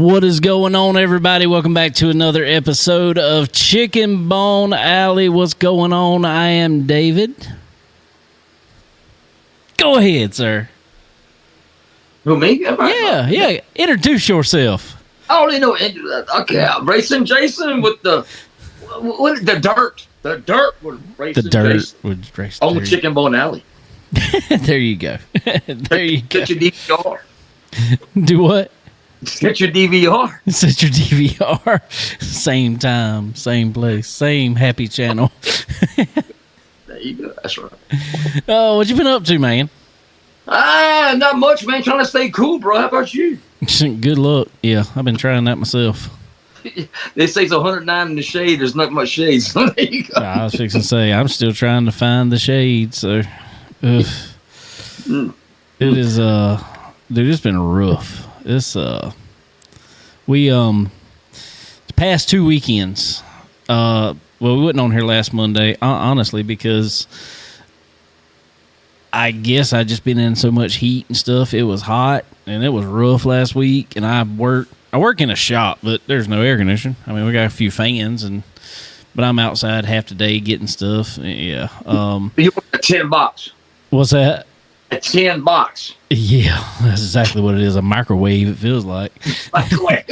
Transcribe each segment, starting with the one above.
What is going on, everybody? Welcome back to another episode of Chicken Bone Alley. What's going on? I am David. Go ahead, sir. Who, me? Yeah. Introduce yourself. I only know. Okay, Racin Jason with the dirt. The dirt with Racin Jason. With Racin on the Chicken Bone Alley. There you go. There you go. Set your DVR. Do what? Set your DVR. Set your DVR. Same time, same place, same happy channel. There you go. That's right. Oh, what you been up to, man? Not much, man. Trying to stay cool, bro. How about you? Good luck. Yeah, I've been trying that myself. They say it's 109 in the shade. There's not much shade. So there you go. I was fixing to say, I'm still trying to find the shade. So, it is, dude, it's been rough. It's, the past 2 weekends, well, we wasn't on here last Monday, honestly, because I guess I just been in so much heat and stuff. It was hot and it was rough last week, and I work in a shop, but there's no air conditioning. I mean, we got a few fans, but I'm outside half the day getting stuff. Yeah. You want a $10? What's that? A $10. Yeah, that's exactly what it is. A microwave, it feels like. Microwave.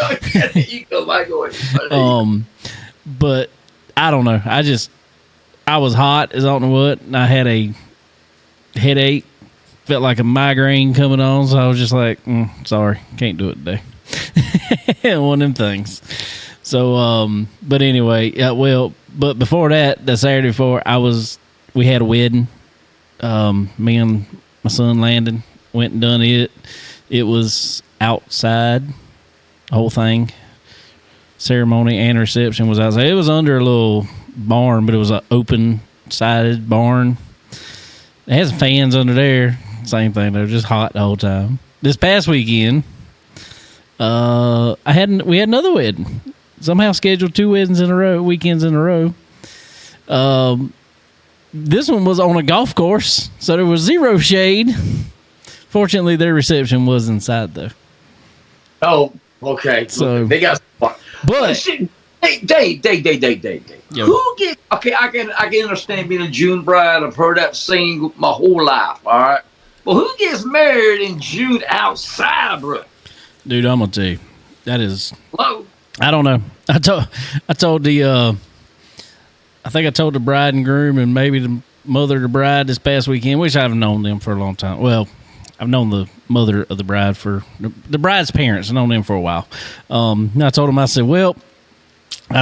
You go microwave. But I don't know. I was hot as I don't know what, and I had a headache. Felt like a migraine coming on, so I was just like, sorry, can't do it today. One of them things. So, but anyway, but before that, the Saturday before, we had a wedding. Me and my son Landon went and done it. It was outside, the whole thing. Ceremony and reception was outside. It was under a little barn, but it was an open-sided barn. It has fans under there. Same thing, though, just hot the whole time. This past weekend, we had another wedding. Somehow scheduled 2 weekends in a row. This one was on a golf course, so there was zero shade. Fortunately, their reception was inside, though. Oh, okay. So they got. But hey, Dave. Yo. Who get? Okay, I can understand being a June bride. I've heard that saying my whole life. All right, but who gets married in June outside, bro? Dude, I'm gonna tell you, that is. Hello? I don't know. I told the. I think I told the bride and groom and maybe the mother of the bride this past weekend, which I've known them for a long time. Well, I've known the mother of the bride the bride's parents. I've known them for a while. I told them, I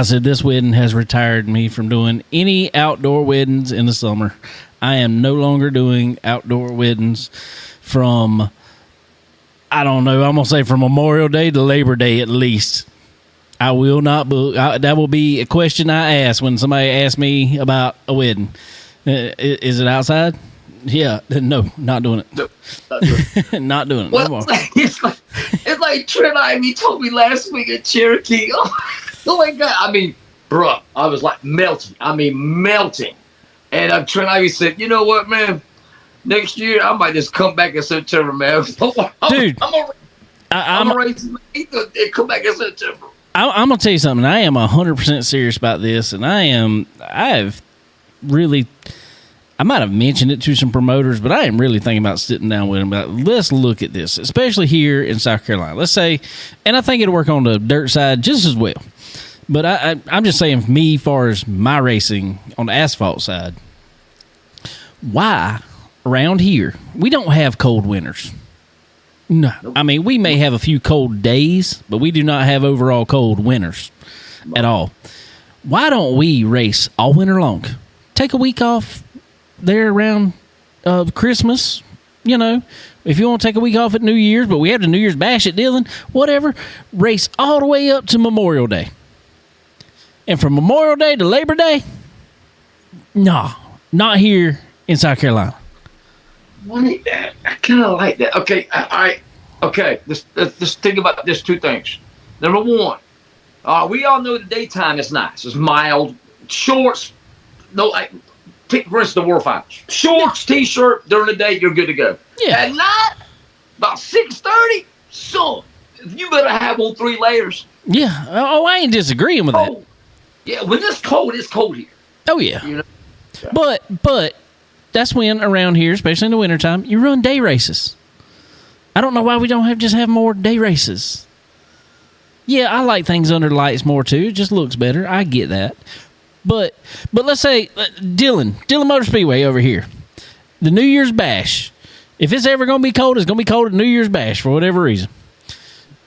said, this wedding has retired me from doing any outdoor weddings in the summer. I am no longer doing outdoor weddings from, I don't know, I'm going to say from Memorial Day to Labor Day at least. I will not book. That will be a question I ask when somebody asks me about a wedding. Is it outside? Yeah. No, not doing it. No, not doing it. Not doing it. Well, No more. it's like Trent Ivy told me last week at Cherokee. Oh my God. I mean, bro, I was like melting. And Trent Ivy said, you know what, man? Next year, I might just come back in September, man. Dude. I'm a race and come back in September. I'm gonna tell you something. I am 100% serious about this, and I might have mentioned it to some promoters, but I am really thinking about sitting down with them about, let's look at this, especially here in South Carolina. Let's say, and I think it'll work on the dirt side just as well. But I'm just saying, for me, as far as my racing on the asphalt side, why around here we don't have cold winters? No. Nope. I mean, we may have a few cold days, but we do not have overall cold winters at all. Why don't we race all winter long? Take a week off there around Christmas, if you want to take a week off at New Year's, but we have the New Year's bash at Dillon, whatever, race all the way up to Memorial Day. And from Memorial Day to Labor Day, no, not here in South Carolina. I kind of like that. Okay, okay. Let's think about this 2 things. Number 1, we all know the daytime is nice. It's mild, shorts. No, take for instance the World Finals. Shorts, T-shirt during the day, you're good to go. Yeah. At night, about 6:30, sun. you better have on 3 layers. Yeah. Oh, I ain't disagreeing with that. Oh, yeah. When it's cold here. Oh yeah. You know. But that's when around here, especially in the wintertime, you run day races. I don't know why we don't have more day races. Yeah, I like things under lights more too. It just looks better. I get that. But let's say Dillon Motor Speedway over here, the New Year's Bash. If it's ever going to be cold, it's going to be cold at New Year's Bash for whatever reason.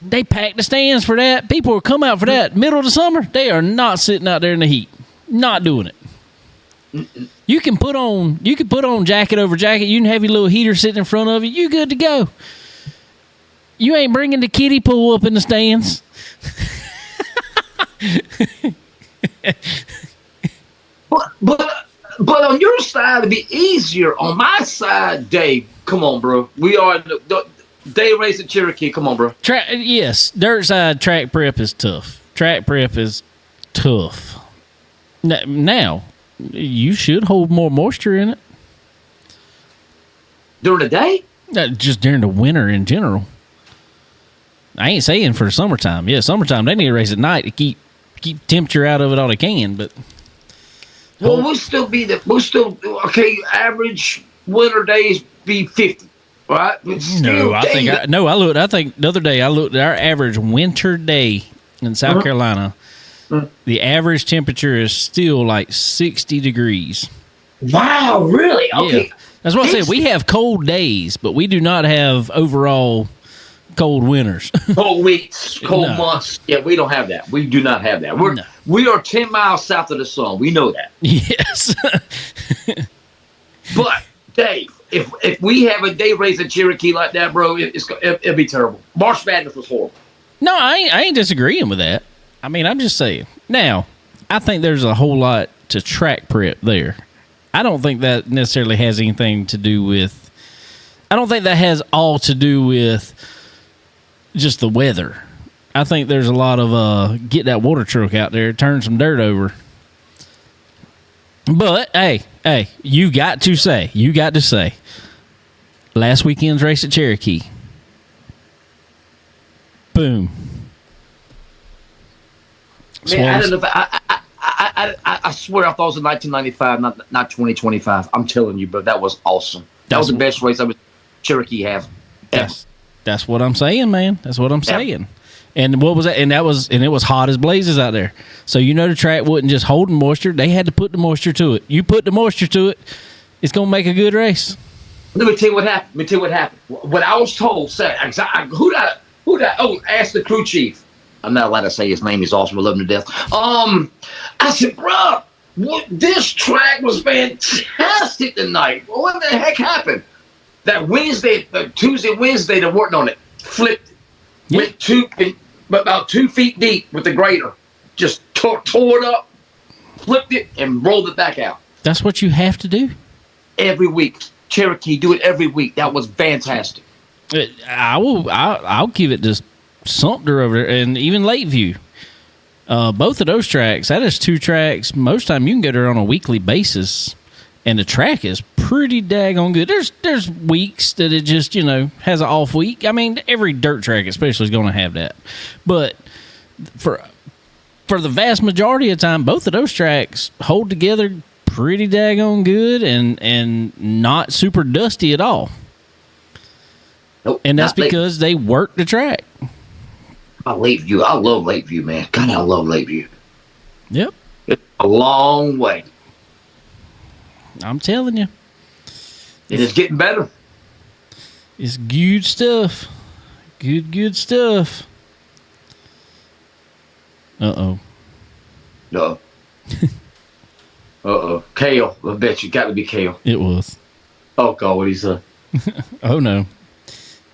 They pack the stands for that. People will come out for that. Middle of the summer, they are not sitting out there in the heat. Not doing it. You can put on jacket over jacket. You can have your little heater sitting in front of you. You good to go. You ain't bringing the kiddie pool up in the stands. But on your side, it'd be easier. On my side, Dave, come on, bro. We are the day race at Cherokee. Come on, bro. Yes, dirt side track prep is tough. Track prep is tough. Now, you should hold more moisture in it. During the day? Just during the winter in general. I ain't saying for summertime. Yeah, summertime, they need to race at night to keep temperature out of it all they can, but... Well, average winter days be 50, right? I think the other day I looked at our average winter day in South Carolina. The average temperature is still like 60 degrees. Wow, really? Okay. Yeah. That's what I said. We have cold days, but we do not have overall cold winters. Cold weeks, cold months. Yeah, we don't have that. We do not have that. We are 10 miles south of the sun. We know that. Yes. But, Dave, if we have a day race at Cherokee like that, bro, it'd be terrible. March Madness was horrible. No, I ain't disagreeing with that. I mean, I'm just saying. Now, I think there's a whole lot to track prep there. I don't think that necessarily has anything to do with... I don't think that has all to do with just the weather. I think there's a lot of get that water truck out there, turn some dirt over. But, hey, you got to say, last weekend's race at Cherokee, boom. Man, I swear I thought it was in 1995, not 2025. I'm telling you, bro, that was awesome. That was the best race Cherokee have ever. That's what I'm saying, man. That's what I'm saying. And what was that? And it was hot as blazes out there. So the track wasn't just holding moisture. They had to put the moisture to it. You put the moisture to it, it's gonna make a good race. Let me tell you what happened. What I was told, ask the crew chief. I'm not allowed to say his name. He's awesome. I love him to death. I said, bro, this track was fantastic tonight. What the heck happened? That Tuesday, Wednesday, they're working on it. Flipped it. Went about 2 feet deep with the grader. Just tore it up, flipped it, and rolled it back out. That's what you have to do. Every week. Cherokee, do it every week. That was fantastic. I'll give it to Sumter over there, and even Lakeview. Both of those tracks, that is 2 tracks. Most time you can go there on a weekly basis, and the track is pretty daggone good. There's weeks that it just, has an off week. I mean, every dirt track especially is going to have that. But for the vast majority of the time, both of those tracks hold together pretty daggone good and not super dusty at all. Nope, and that's because they work the track. I love Lakeview, man. God, I love Lakeview. Yep. It's a long way. I'm telling you. And it's getting better. It's good stuff. Good stuff. Uh-oh. No. Uh-oh. Kale. I bet you got to be Kale. It was. Oh, God, what he say? Oh, no.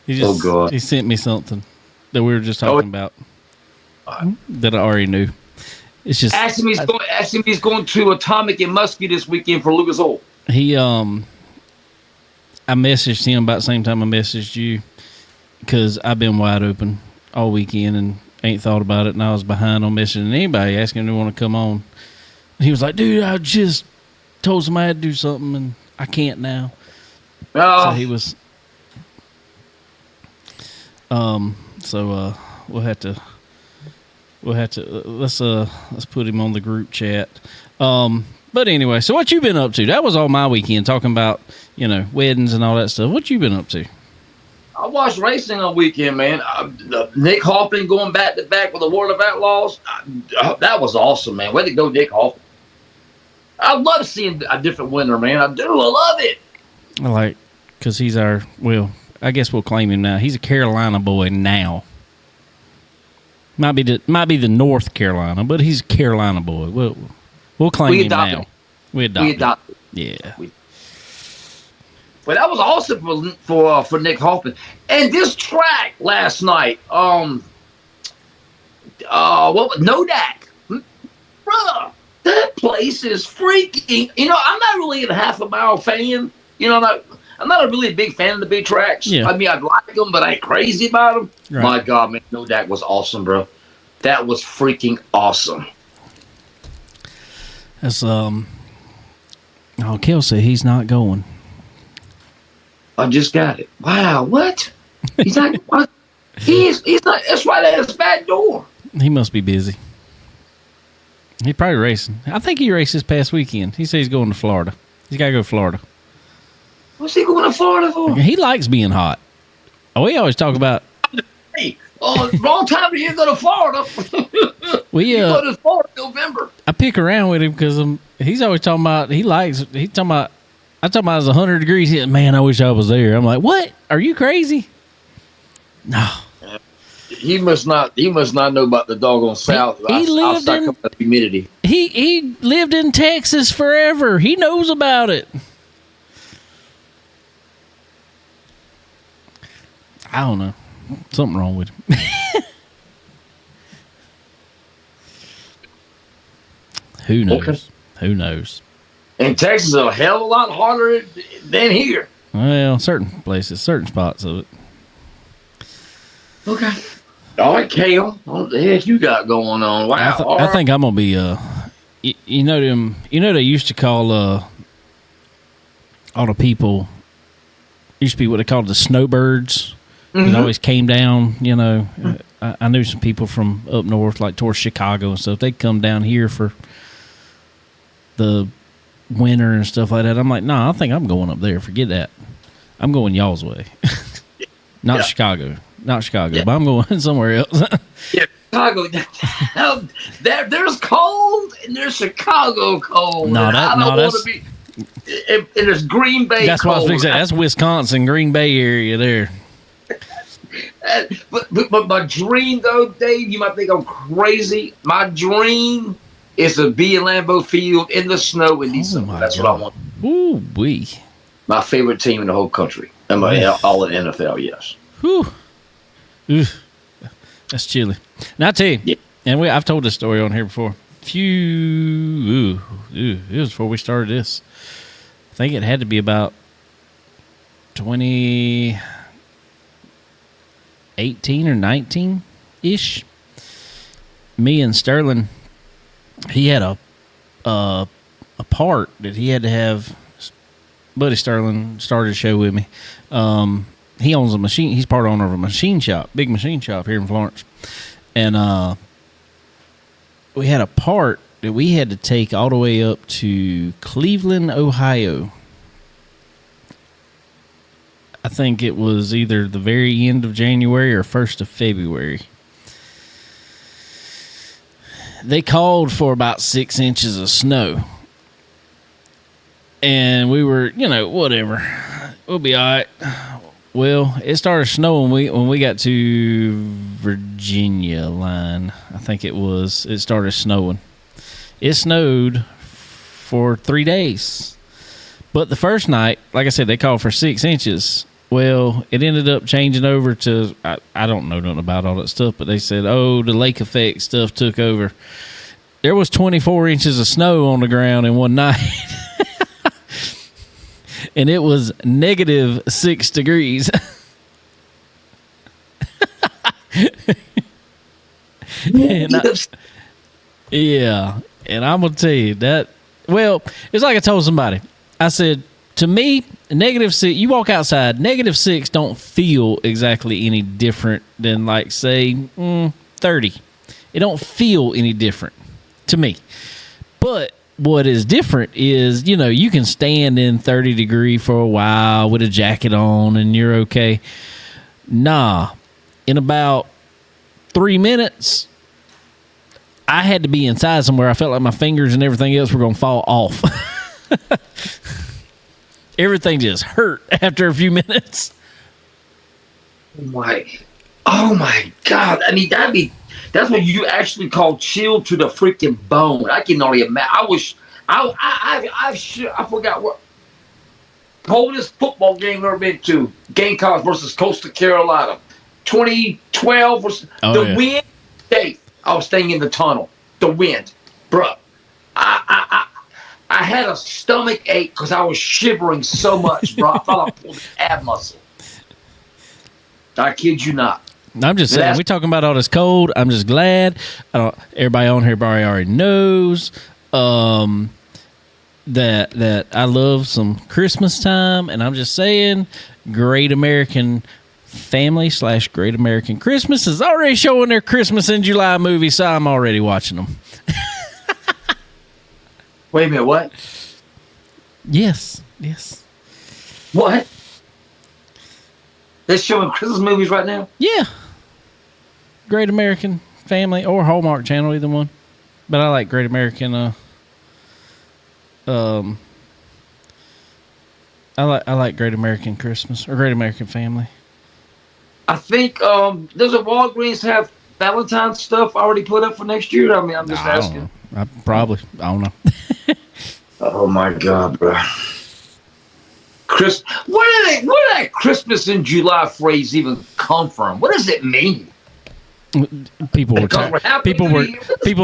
He sent me something that we were just talking about that I already knew. It's just ask him he's going to Atomic in Muskie this weekend for Lucas Oil. I messaged him about the same time I messaged you because I've been wide open all weekend and ain't thought about it, and I was behind on messaging anybody asking if they want to come on. And he was like, dude, I just told somebody to do something and I can't now. So he was we'll have to let's put him on the group chat. But anyway, so what you been up to? That was all my weekend, talking about, weddings and all that stuff. What you been up to? I watched racing on weekend, man. Nick Hoffman going back to back with the World of Outlaws. That was awesome, man. Way to go, Nick Hoffman. I love seeing a different winner, man. I do. I love it. Because he's I guess we'll claim him now. He's a Carolina boy now. Might be the North Carolina, but he's a Carolina boy. We'll claim him now. We adopted. Yeah. But that was awesome for Nick Hoffman. And this track last night, Nodak, brother, that place is freaking. I'm not really a half a mile fan. I'm not a really big fan of the big tracks. Yeah. I mean, I like them, but I ain't crazy about them. Right. My God, man, Nodak was awesome, bro. That was freaking awesome. That's Kel said he's not going. I just got it. Wow, what? He's not. What? He's not. That's right at his back door. He must be busy. He probably racing. I think he raced this past weekend. He said he's going to Florida. He's got to go to Florida. What's he going to Florida for? He likes being hot. We always talk about. Hey, wrong time to year go to Florida. You go to Florida in November. I pick around with him because he's always talking about I'm talking about it's 100 degrees. Man, I wish I was there. I'm like, what? Are you crazy? No. He must not know about the doggone South. He lived in humidity. He lived in Texas forever. He knows about it. I don't know. Something wrong with him. Who knows? Okay. Who knows? And Texas is a hell of a lot hotter than here. Well, certain places, certain spots of it. Okay. All right, Kale. What the heck you got going on? Wow. I think I'm gonna be they used to call all the people used to be what they called the snowbirds. It always came down, I knew some people from up north, like towards Chicago and stuff. They'd come down here for the winter and stuff like that. I'm like, nah, I think I'm going up there. Forget that. I'm going y'all's way. Not Chicago, but I'm going somewhere else. Yeah, Chicago. There's cold and there's Chicago cold. And there's Green Bay. That's cold. What I was going to say. That's Wisconsin, Green Bay area there. But my dream, though, Dave, you might think I'm crazy. My dream is to be in Lambeau Field in the snow in December. That's what I want. Ooh, wee. My favorite team in the whole country. All in NFL, yes. Whew. Ooh. That's chilly. Now, I tell you, and I've told this story on here before. It was before we started this. I think it had to be about 2018 or 19-ish. Me and Sterling, he had a part that he had to have. Buddy Sterling started a show with me. He owns a machine. He's part owner of a machine shop, big machine shop here in Florence. And we had a part that we had to take all the way up to Cleveland, Ohio. I think it was either the very end of January or 1st of February. They called for about 6 inches of snow. And we were, whatever. We'll be all right. Well, it started snowing when we got to Virginia line. I think it was. It started snowing. It snowed for 3 days. But the first night, like I said, they called for 6 inches. Well, it ended up changing over to, I don't know nothing about all that stuff, but they said, the lake effect stuff took over. There was 24 inches of snow on the ground in one night. And it was negative 6 degrees. And and I'm going to tell you that, well, it's like I told somebody. I said, To me, -6, you walk outside, -6 don't feel exactly any different than, like, say, 30. It don't feel any different to me. But what is different is, you can stand in 30 degree for a while with a jacket on and you're okay. Nah, in about 3 minutes, I had to be inside somewhere. I felt like my fingers and everything else were going to fall off. Everything just hurt after a few minutes. Oh my God! I mean, that's what you actually call chill to the freaking bone. I can only imagine. I forgot what coldest football game I've ever been to. Gamecocks versus Coastal Carolina, 2012. Wind. I was staying in the tunnel. The wind, bro. I had a stomach ache because I was shivering so much, bro. I thought I pulled an ab muscle. I kid you not. I'm just saying, we talking about all this cold. I'm just glad. Everybody on here already knows that I love some Christmas time, and I'm just saying, Great American Family / Great American Christmas is already showing their Christmas in July movie, so I'm already watching them. Wait a minute, what? Yes. What? They're showing Christmas movies right now? Yeah. Great American Family or Hallmark Channel, either one. But I like Great American. I like Great American Christmas or Great American Family. I think does a Walgreens have Valentine's stuff already put up for next year? I mean, I'm just asking. I don't know. Oh my God, bro! Where did that Christmas in July phrase even come from? What does it mean? People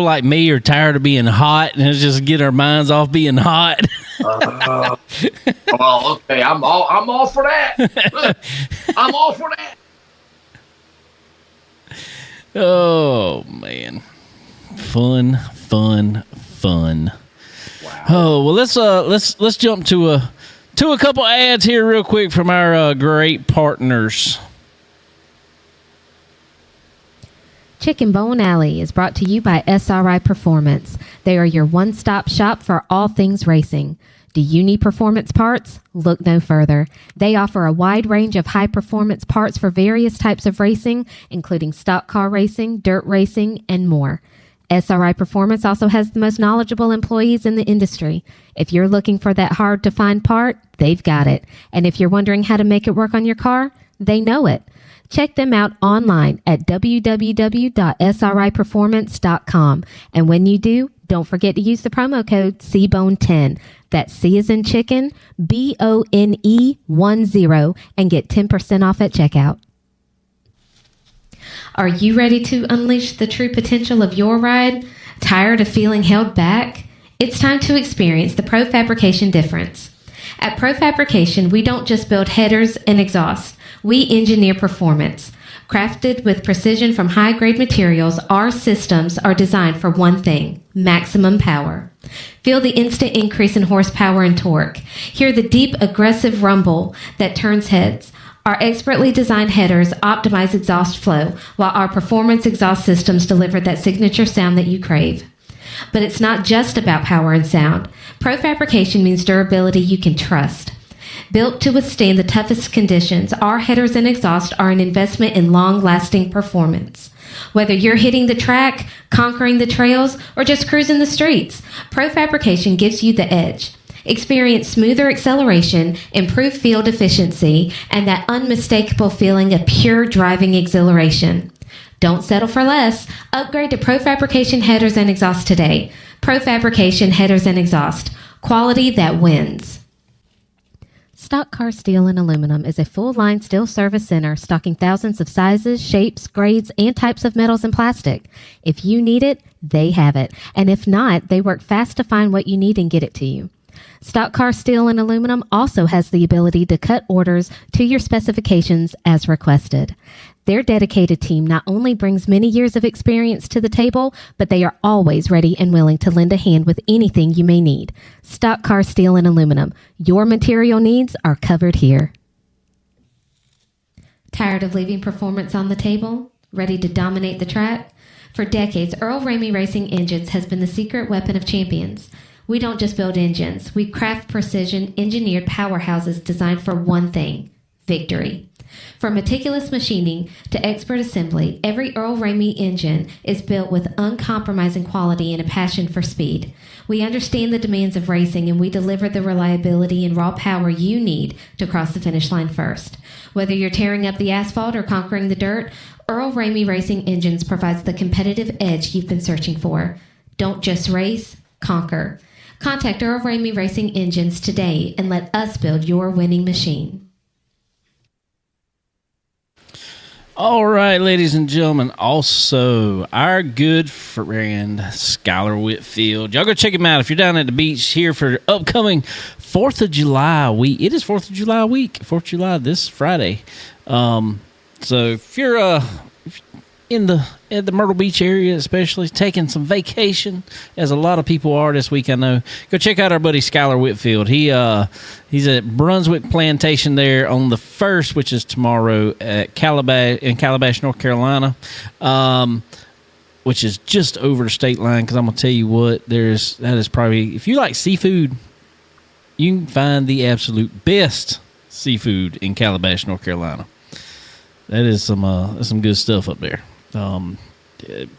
like me are tired of being hot, and let's just get our minds off being hot. Well, okay, I'm all for that. I'm all for that. Oh man, fun. Wow. Oh well, let's jump to a couple ads here real quick from our great partners. Chicken Bone Alley is brought to you by SRI Performance. They are your one-stop shop for all things racing. Do you need performance parts? Look no further. They offer a wide range of high-performance parts for various types of racing, including stock car racing, dirt racing, and more. SRI Performance also has the most knowledgeable employees in the industry. If you're looking for that hard-to-find part, they've got it. And if you're wondering how to make it work on your car, they know it. Check them out online at www.sriperformance.com. And when you do, don't forget to use the promo code CBONE10. That's C as in chicken, BONE10, and get 10% off at checkout. Are you ready to unleash the true potential of your ride? Tired of feeling held back? It's time to experience the Pro Fabrication difference. At Pro Fabrication, we don't just build headers and exhaust. We engineer performance. Crafted with precision from high-grade materials, our systems are designed for one thing: maximum power. Feel the instant increase in horsepower and torque. Hear the deep, aggressive rumble that turns heads. Our expertly designed headers optimize exhaust flow, while our performance exhaust systems deliver that signature sound that you crave. But it's not just about power and sound. Pro Fabrication means durability you can trust. Built to withstand the toughest conditions, our headers and exhaust are an investment in long-lasting performance. Whether you're hitting the track, conquering the trails, or just cruising the streets, Pro Fabrication gives you the edge. Experience smoother acceleration, improved field efficiency, and that unmistakable feeling of pure driving exhilaration. Don't settle for less. Upgrade to Pro Fabrication headers and exhaust today. Pro Fabrication headers and exhaust. Quality that wins. Stock Car Steel and Aluminum is a full-line steel service center stocking thousands of sizes, shapes, grades, and types of metals and plastic. If you need it, they have it. And if not, they work fast to find what you need and get it to you. Stock Car Steel and Aluminum also has the ability to cut orders to your specifications as requested. Their dedicated team not only brings many years of experience to the table, but they are always ready and willing to lend a hand with anything you may need. Stock Car Steel and Aluminum. Your material needs are covered here. Tired of leaving performance on the table? Ready to dominate the track? For decades, Earl Ramey Racing Engines has been the secret weapon of champions. We don't just build engines. We craft precision, engineered powerhouses designed for one thing: victory. From meticulous machining to expert assembly, every Earl Ramey engine is built with uncompromising quality and a passion for speed. We understand the demands of racing, and we deliver the reliability and raw power you need to cross the finish line first. Whether you're tearing up the asphalt or conquering the dirt, Earl Ramey Racing Engines provides the competitive edge you've been searching for. Don't just race, conquer. Contact Earl Ramey Racing Engines today and let us build your winning machine. All right, ladies and gentlemen, also our good friend Skylar Whitfield. Y'all go check him out if you're down at the beach here for upcoming 4th of July week. It is 4th of July week, 4th of July this Friday. So if you're in the Myrtle Beach area, especially taking some vacation, as a lot of people are this week, I know, go check out our buddy Skylar Whitfield. He's at Brunswick Plantation there on the 1st, which is tomorrow at Calabash, North Carolina, which is just over the state line. Because I'm gonna tell you what, that is probably, if you like seafood, you can find the absolute best seafood in Calabash, North Carolina. That is some good stuff up there.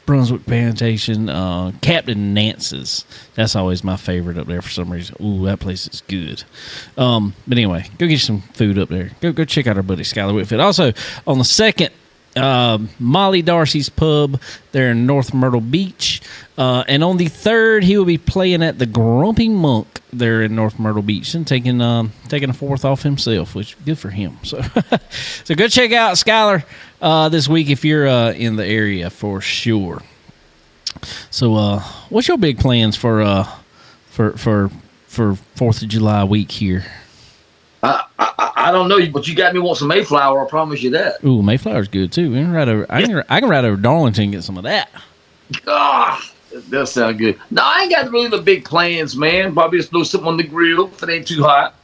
Brunswick Plantation, Captain Nance's. That's always my favorite up there for some reason. Ooh, that place is good. But anyway, go get you some food up there. Go check out our buddy Skylar Whitfield. Also, on the 2nd, Molly Darcy's Pub there in North Myrtle Beach. And on the 3rd, he will be playing at the Grumpy Monk there in North Myrtle Beach and taking a 4th off himself, which is good for him. So, so go check out Skylar this week if you're in the area for sure. So, what's your big plans for 4th of July week here? I don't know, but you got me want some Mayflower. I promise you that. Ooh, Mayflower's good too. I can ride over Darlington and get some of that. Ah, that does sound good. No, I ain't got really the big plans, man. Probably just throw something on the grill if it ain't too hot.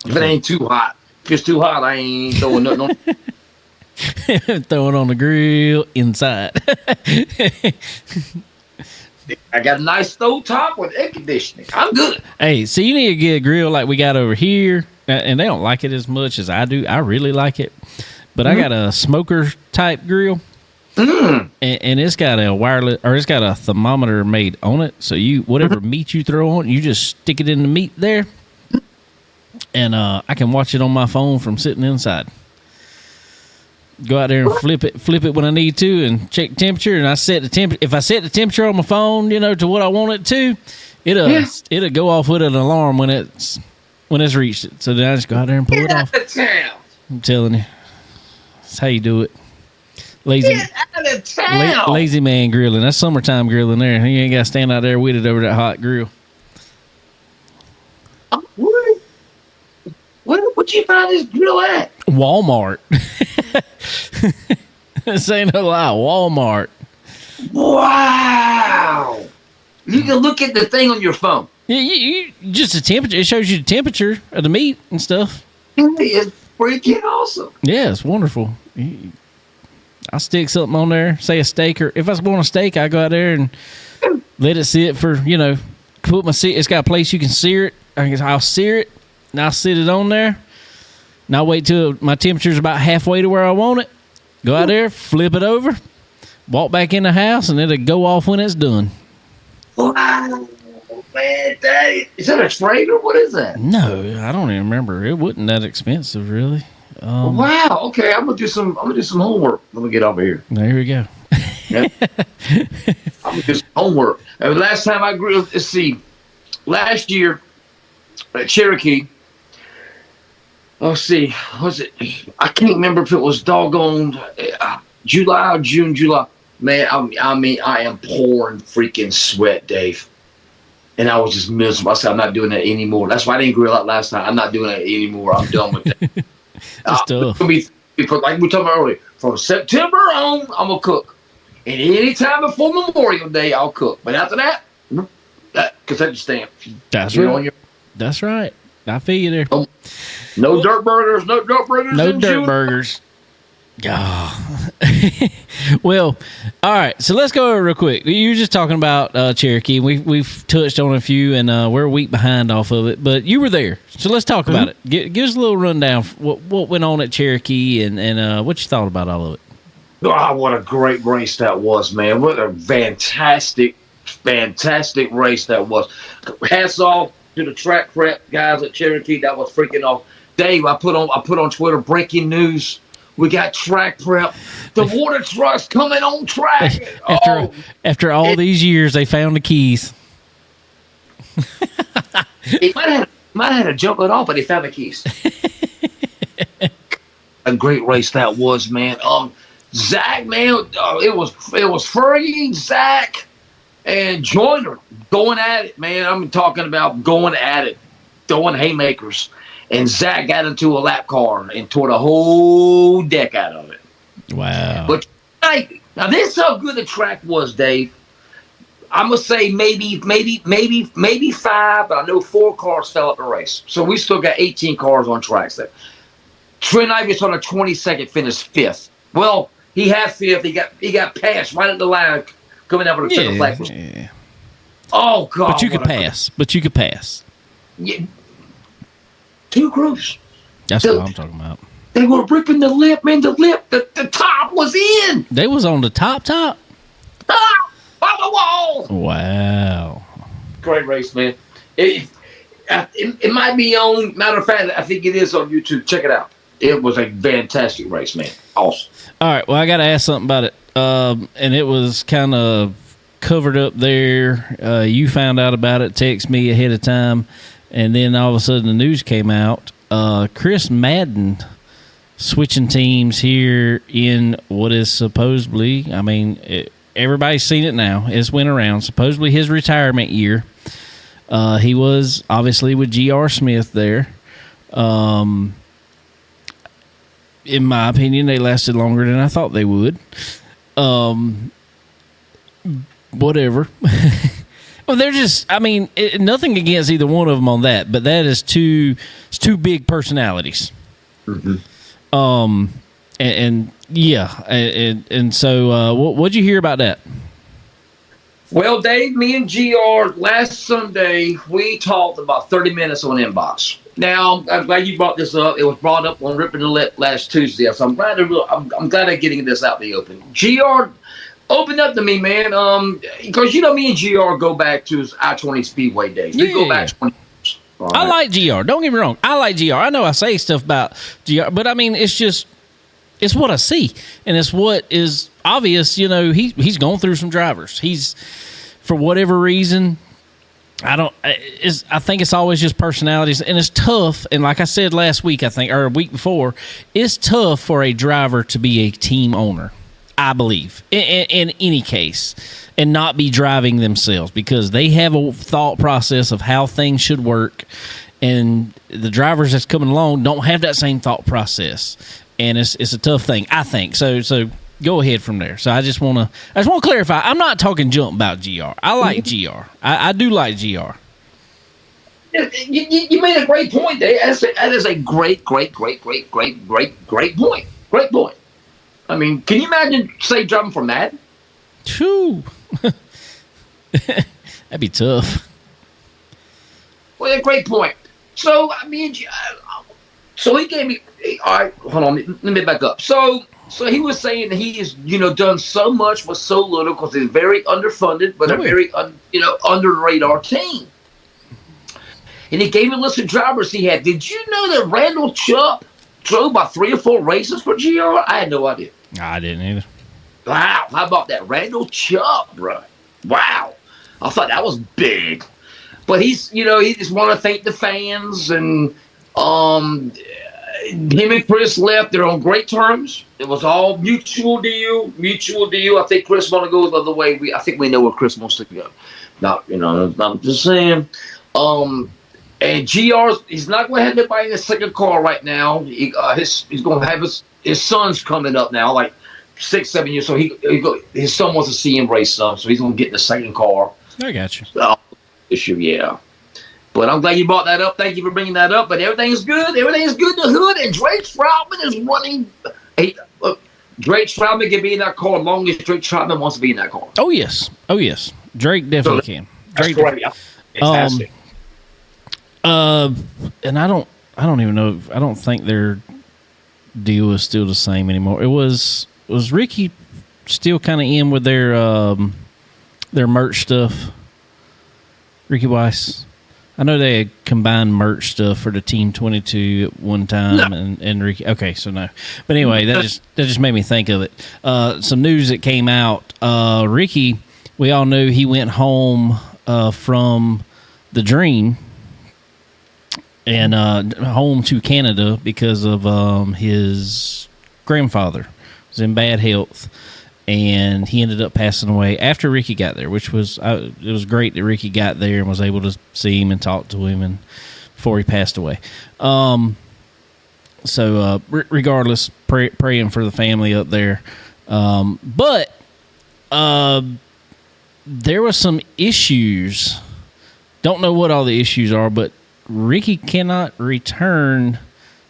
If it's too hot, I ain't throwing nothing on. Throw it on the grill inside. I got a nice stove top with air conditioning. I'm good. Hey, so you need to get a grill like we got over here, and they don't like it as much as I do. I really like it, but I got a smoker type grill, and it's got a wireless, or it's got a thermometer made on it. So whatever meat you throw on, you just stick it in the meat there, and I can watch it on my phone from sitting inside. Go out there and flip it when I need to, and check temperature. And I set the temperature. If I set the temperature on my phone, to what I want it to, it'll go off with an alarm when it's reached it. So then I just go out there and pull it off. I'm telling you, that's how you do it. Get out of town. Lazy man grilling. That's summertime grilling there. You ain't got to stand out there with it over that hot grill. Where'd you find this grill at? Walmart. This ain't no lie. Walmart. Wow. You can look at the thing on your phone. Yeah, you just the temperature. It shows you the temperature of the meat and stuff. It's freaking awesome. Yeah, it's wonderful. I stick something on there, say a steak, or if I want a steak, I go out there and let it sit for, put my it's got a place you can sear it. I'll sear it, and I'll sit it on there, and I'll wait till my temperature's about halfway to where I want it. Go out there, flip it over, walk back in the house, and it'll go off when it's done. Wow, man, is that a Traeger? What is that? No, I don't even remember. It wasn't that expensive, really. Wow. Okay, I'm gonna do some homework. Let me get over here. There we go. Yep. I'm gonna do some homework. And last time I grilled, last year at Cherokee. Let's see, was it? I can't remember if it was doggone July or June, July. Man, I am pouring freaking sweat, Dave. And I was just miserable. I said, I'm not doing that anymore. That's why I didn't grill out last night. I'm not doing that anymore. I'm done with that. That's tough. Because like we talked about earlier, from September on, I'm going to cook. And any time before Memorial Day, I'll cook. But after that, concession stand. That's right. That's right. I feel you there. No dirt burgers. No dirt burgers. No dirt burgers. Oh. Well, all right. So let's go over real quick. You were just talking about Cherokee. We've touched on a few, and we're a week behind off of it. But you were there, so let's talk about it. Give us a little rundown. What went on at Cherokee, and what you thought about all of it. Oh, what a great race that was, man! What a fantastic race that was. Hats off to the track prep guys at Cherokee. That was freaking off. Dave, I put on Twitter breaking news. We got track prep. The water truck's coming on track. After all these years, they found the keys. It might have had to jump it off, but they found the keys. A great race that was, man. Zach, man, it was Fergie, Zach, and Joyner going at it, man. I'm talking about going at it, throwing haymakers. And Zach got into a lap car and tore the whole deck out of it. Wow. But now this is how good the track was, Dave. I'm gonna say maybe 5, but I know 4 cars fell out the race. So we still got 18 cars on tracks there. Trent Ivy's on a 22nd, finished 5th. Well, he had 5th. He got passed right at the line coming out of the second flag. Yeah. Oh God! But you could pass. Yeah. 2 groups. That's what I'm talking about. They were ripping the lip, man. The top was in. They was on the top. Top on the wall. Wow. Great race, man. It might be on. Matter of fact, I think it is on YouTube. Check it out. It was a fantastic race, man. Awesome. All right. Well, I got to ask something about it. And it was kind of covered up there. You found out about it. Text me ahead of time. And then all of a sudden the news came out. Chris Madden switching teams here in what is supposedly, everybody's seen it now. It's went around. Supposedly his retirement year. He was obviously with G.R. Smith there. In my opinion, they lasted longer than I thought they would. Whatever. Well, they're just, nothing against either one of them on that, but that is two big personalities. Mm-hmm. So what'd you hear about that? Well, Dave, me and GR, last Sunday, we talked about 30 minutes on Inbox. Now, I'm glad you brought this up. It was brought up on Ripping the Lip last Tuesday, so I'm glad they're getting this out in the open. GR opened up to me, man, because me and GR go back to his I-20 Speedway days. We go back 20 years. Right? I like GR. Don't get me wrong. I like GR. I know I say stuff about GR, but it's what I see, and it's what is obvious. He's gone through some drivers. He's, for whatever reason, I think it's always just personalities, and it's tough. And like I said last week, or a week before, it's tough for a driver to be a team owner. I believe in any case, and not be driving themselves, because they have a thought process of how things should work, and the drivers that's coming along don't have that same thought process, and it's a tough thing, I think. So go ahead from there. So I just want to clarify. I'm not talking junk about GR. I like GR. I do like GR. You made a great point, Dave. That is a great point. Great point. Can you imagine, say, driving for Madden? Phew. That'd be tough. Well, a great point. So, so he gave me. All right, hold on. Let me back up. So he was saying that he has, done so much with so little, because he's very underfunded, but a very, under the radar team. And he gave me a list of drivers he had. Did you know that Randall Chubb drove by 3 or 4 races for GR? I had no idea. I didn't either. Wow, how about that? Randall Chubb, bro. Wow. I thought that was big. But he just want to thank the fans, and him and Chris left. They're on great terms. It was all mutual deal. I think Chris want to go the other way. I think we know where Chris wants to go. Not, I'm just saying. And GR, he's not going to have anybody in the second car right now. He's going to have his son's coming up now, like 6-7 years. So his son wants to see him race some, so he's going to get in the second car. I got you. Issue, yeah. But I'm glad you brought that up. Thank you for bringing that up. But everything's good. Everything's good in the hood. And Drake Troutman is running. Drake Troutman can be in that car as long as Drake Troutman wants to be in that car. Oh yes. Drake definitely can. Drake, that's great. Fantastic. And I don't even know. I don't think their deal is still the same anymore. Was Ricky still kind of in with their merch stuff? Ricky Weiss. I know they had combined merch stuff for the Team 22 at one time, and Ricky. Okay, so no, but anyway, that just made me think of it. Some news that came out. Ricky, we all knew he went home from the Dream and home to Canada because of his grandfather was in bad health. And he ended up passing away after Ricky got there, which was it was great that Ricky got there and was able to see him and talk to him and before he passed away. Regardless, praying for the family up there. But there was some issues. Don't know what all the issues are, but Ricky cannot return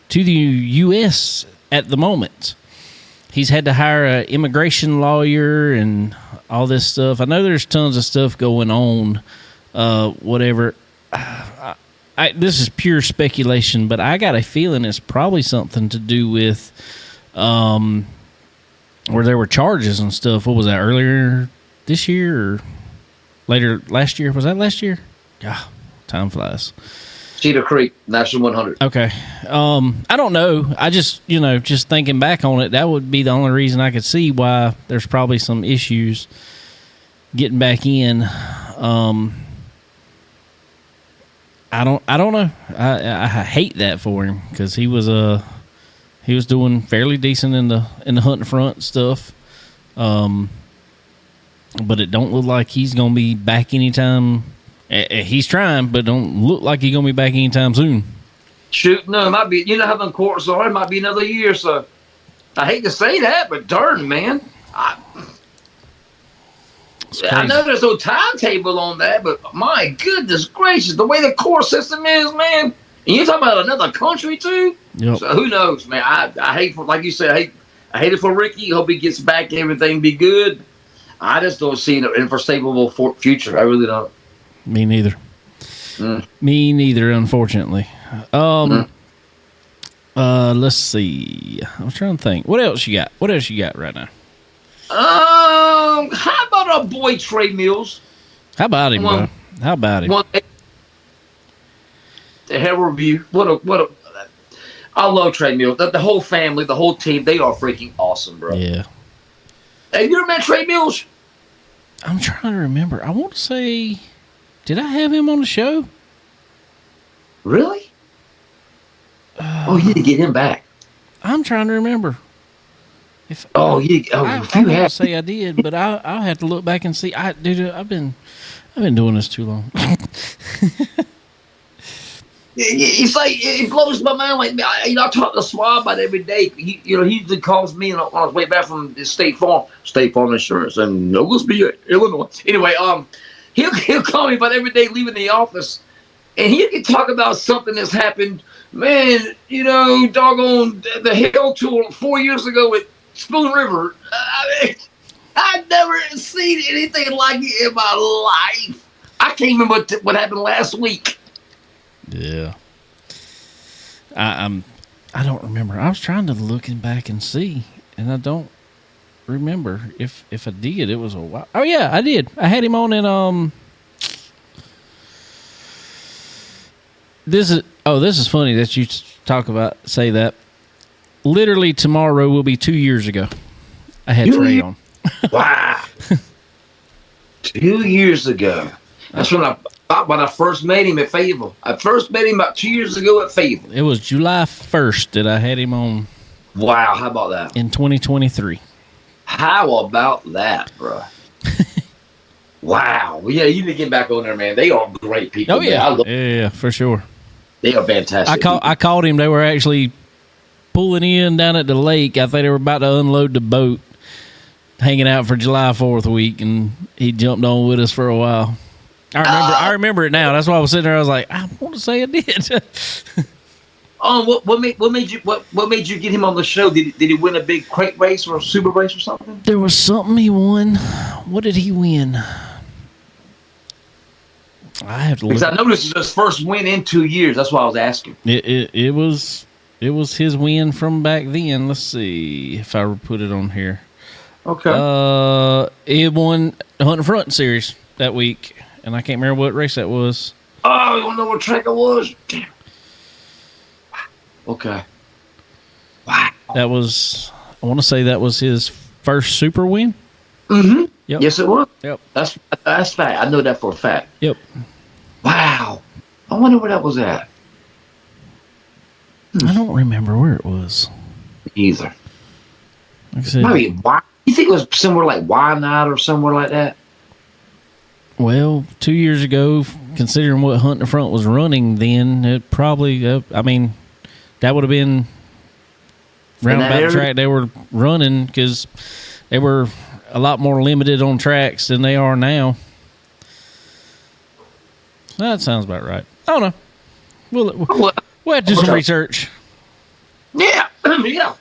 to the U.S. at the moment. He's had to hire an immigration lawyer and all this stuff. I know there's tons of stuff going on, whatever. This is pure speculation, but I got a feeling it's probably something to do with where there were charges and stuff. What was that, earlier this year or later last year? Was that last year? Yeah, time flies. Cedar Creek, National 100. Okay. I don't know. I just, just thinking back on it, that would be the only reason I could see why there's probably some issues getting back in. I don't know. I hate that for him because he was doing fairly decent in the hunting front stuff. But it don't look like he's going to be back anytime. He's trying, but don't look like he's going to be back anytime soon. Shoot, no, it might be. You know how the courts are. It might be another year. So I hate to say that, but darn, man, I know there's no timetable on that, but my goodness gracious, the way the court system is, man. And you're talking about another country too. Yep. So who knows, man? I hate for, like you said, I hate it for Ricky. Hope he gets back, everything be good. I just don't see an unforeseeable future. I really don't. Me neither. Me neither, unfortunately. Let's see. I was trying to think. What else you got? What else you got right now? How about our boy Trey Mills? How about him, bro? How about him? The hair review. What a! I love Trey Mills. The whole family, the whole team, they are freaking awesome, bro. Yeah. Have you ever met Trey Mills? I'm trying to remember. I want to say, did I have him on the show? Really? You need to get him back. I'm trying to remember. I won't say I did, but I'll have to look back and see. I've been doing this too long. It's like it blows my mind. Like I talk to Swab about it every day. He usually calls me on his way back from the State Farm Insurance in Noblesville, Illinois. Anyway, he'll call me about every day leaving the office, and he can talk about something that's happened. Man, doggone the Hell Tour 4 years ago at Spoon River. I've never seen anything like it in my life. I can't remember what happened last week. Yeah. I don't remember. I was trying to look back and see, and I don't remember if I did. It was a while. Oh yeah, I did. I had him on in This is funny that you say that. Literally tomorrow will be 2 years ago. I had Trey on. Wow. 2 years ago. That's when I first met him at Fayetteville. I first met him about 2 years ago at Fayetteville. It was July 1st that I had him on. Wow, how about that? In 2023. How about that, bro? Wow. Yeah, you need to get back on there, man. They are great people. Oh, yeah. Man. Yeah, for sure. They are fantastic. I called him. They were actually pulling in down at the lake. I think they were about to unload the boat, hanging out for July 4th week, and he jumped on with us for a while. I remember it now. That's why I was sitting there. I was like, I want to say I did. What made you get him on the show? Did he win a big crate race or a super race or something? There was something he won. What did he win? I have to look. Because I noticed it's his first win in 2 years. That's why I was asking. It was his win from back then. Let's see if I put it on here. Okay. It won the Hunt and Front series that week, and I can't remember what race that was. Oh, you don't know what track it was? Damn. Okay. Wow. That was, I want to say that was his first super win. Mm-hmm. Yep. Yes, it was. Yep. That's fact. I know that for a fact. Yep. Wow. I wonder where that was at. I don't remember where it was. Either. Like I said, Maybe why? You think it was somewhere like Wynot or somewhere like that? well, 2 years ago, considering what Hunt in the Front was running then, it probably, I mean, that would have been round about the track they were running, because they were a lot more limited on tracks than they are now. That sounds about right. I don't know. We'll have to do some research. Yeah. Yeah.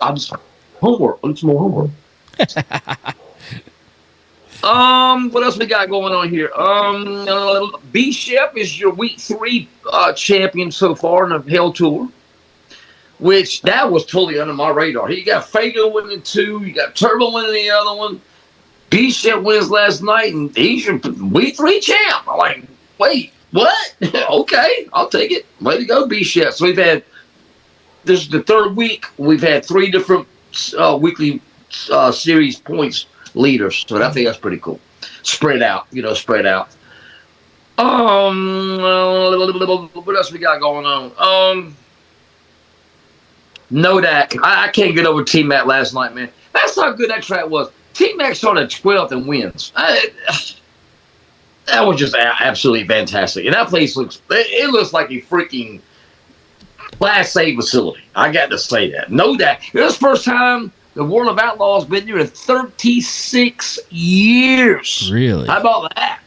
I'm just homework. Let's more homework. What else we got going on here? B Shep is your week 3 champion so far in the Hell Tour, which that was totally under my radar. You got Fago winning 2, you got Turbo winning the other one. B Shep wins last night, and he's your week 3 champ. I'm like, wait, what? Okay, I'll take it. Way to go, B Shep. So this is the 3rd week. We've had 3 different weekly series points leaders. So I think that's pretty cool. Spread out. What else we got going on? Nodak. I can't get over T-Mac last night, man. That's how good that track was. T-Mac started 12th and wins. That was just absolutely fantastic. And that place looks like a freaking Class A facility. I got to say that. Nodak. This is the first time the World of Outlaws been there in 36 years. Really? How about that?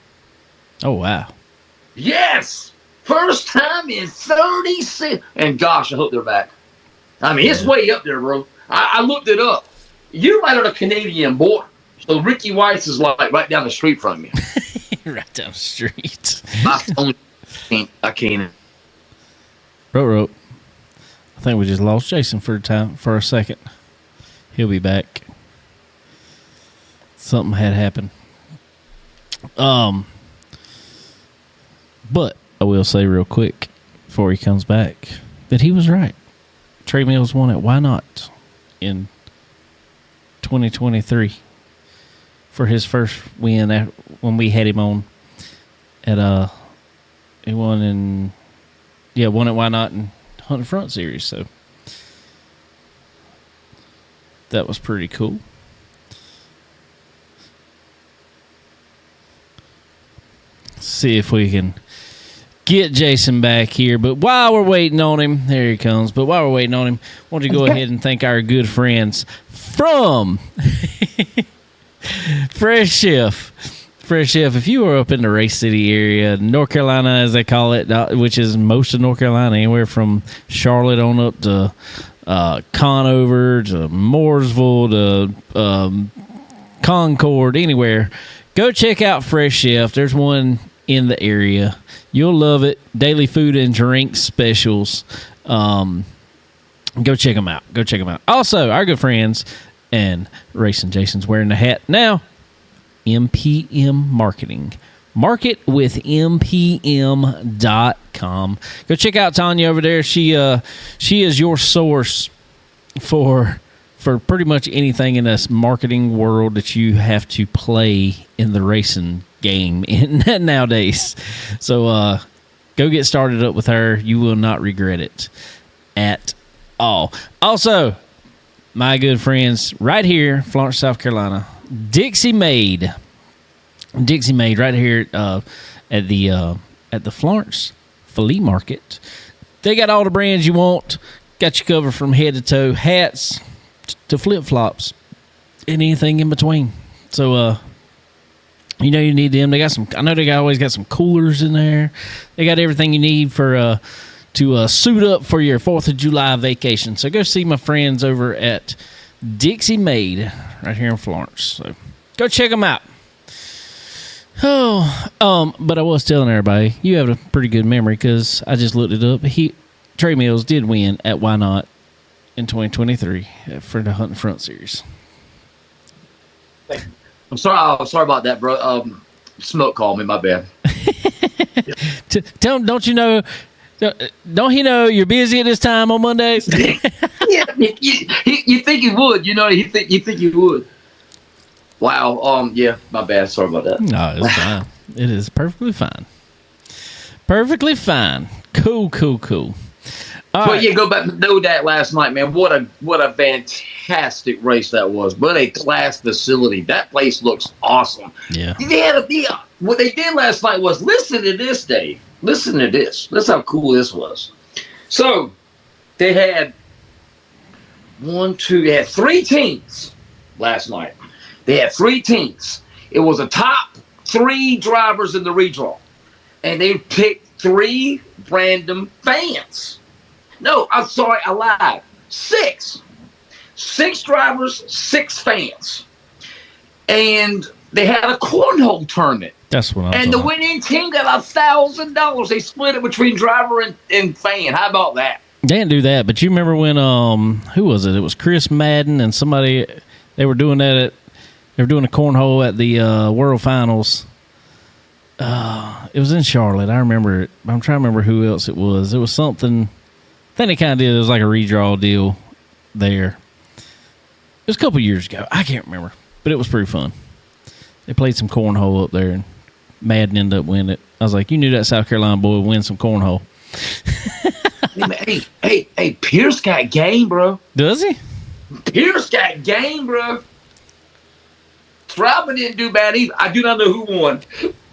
Oh, wow. Yes. First time in 36. And gosh, I hope they're back. I mean, it's way up there, bro. I looked it up. You're right on the Canadian border. So Ricky Weiss is like right down the street from you. Right down the street. I can't. Rope. I think we just lost Jason for a second. He'll be back. Something had happened. But I will say real quick before he comes back that he was right. Trey Mills won it. Why not? In 2023 for his first win when we had him on at he won at Why Not in Hunt and Front series, so that was pretty cool. See if we can get Jason back here. But while we're waiting on him, there he comes. But while we're waiting on him, why don't you go ahead and thank our good friends from Fresh Chef. Fresh Chef, if you are up in the Race City area, North Carolina as they call it, which is most of North Carolina, anywhere from Charlotte on up to Conover to Mooresville to Concord, anywhere, go check out Fresh Chef. There's one in the area. You'll love it. Daily food and drink specials. Go check them out. Also, our good friends, and Racin Jason's wearing the hat now, MPM Marketing. Market with MPM.com. Go check out Tanya over there. She is your source for pretty much anything in this marketing world that you have to play in the racing game nowadays. So go get started up with her. You will not regret it at all. Also, my good friends right here, Florence, South Carolina, Dixie Made. Dixie Made right here at the Florence Flea Market. They got all the brands you want. Got you covered from head to toe, hats to flip flops, and anything in between. So, you need them. They got some. I know they always got some coolers in there. They got everything you need for to suit up for your 4th of July vacation. So go see my friends over at Dixie Made right here in Florence. So go check them out. Oh, but I was telling everybody, you have a pretty good memory because I just looked it up. Trey Mills did win at Why Not in 2023 for the Hunting Front Series. I'm sorry about that, bro. Smoke called me. My bad. Tell him, don't you know? Don't he know you're busy at this time on Mondays? Yeah, you think he would? You think he would? Wow. Yeah, my bad. Sorry about that. No, it's fine. It is perfectly fine. Perfectly fine. Cool. All right. Yeah, go back to know that last night, man. What a fantastic race that was. What a class facility. That place looks awesome. Yeah. What they did last night was, listen to this, Dave. Listen to this. Listen how cool this was. So they had they had 3 teams last night. They had 3 teams. It was a top 3 drivers in the redraw. And they picked 3 random fans. No, I'm sorry, I lied. 6. 6 drivers, 6 fans. And they had a cornhole tournament. That's what I'm And the winning team got $1,000. They split it between driver and fan. How about that? They didn't do that, but you remember when who was it? It was Chris Madden and somebody. They were doing that they were doing a cornhole at the World Finals. It was in Charlotte. I remember it. I'm trying to remember who else it was. It was something. I think they kind of did. It was like a redraw deal there. It was a couple years ago. I can't remember, but it was pretty fun. They played some cornhole up there, and Madden ended up winning it. I was like, you knew that South Carolina boy would win some cornhole. Hey, Pierce got game, bro. Does he? Pierce got game, bro. Troutman didn't do bad either. I do not know who won.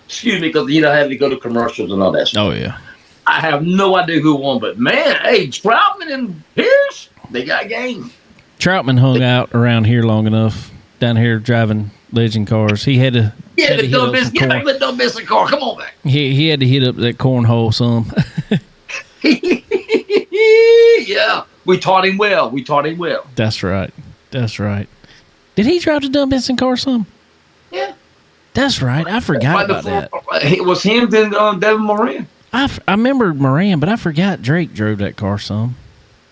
Excuse me, because I had to go to commercials and all that stuff. Oh, yeah. I have no idea who won, but man, hey, Troutman and Pierce, they got game. Troutman hung out around here long enough, down here driving legend cars. He had to. But don't miss a car. Come on back. He had to hit up that cornhole some. Yeah, we taught him well. That's right. Did he drive the Dumb Benson car some? Yeah. That's right. I forgot about that. It was him, then Devin Moran. I remember Moran, but I forgot Drake drove that car some.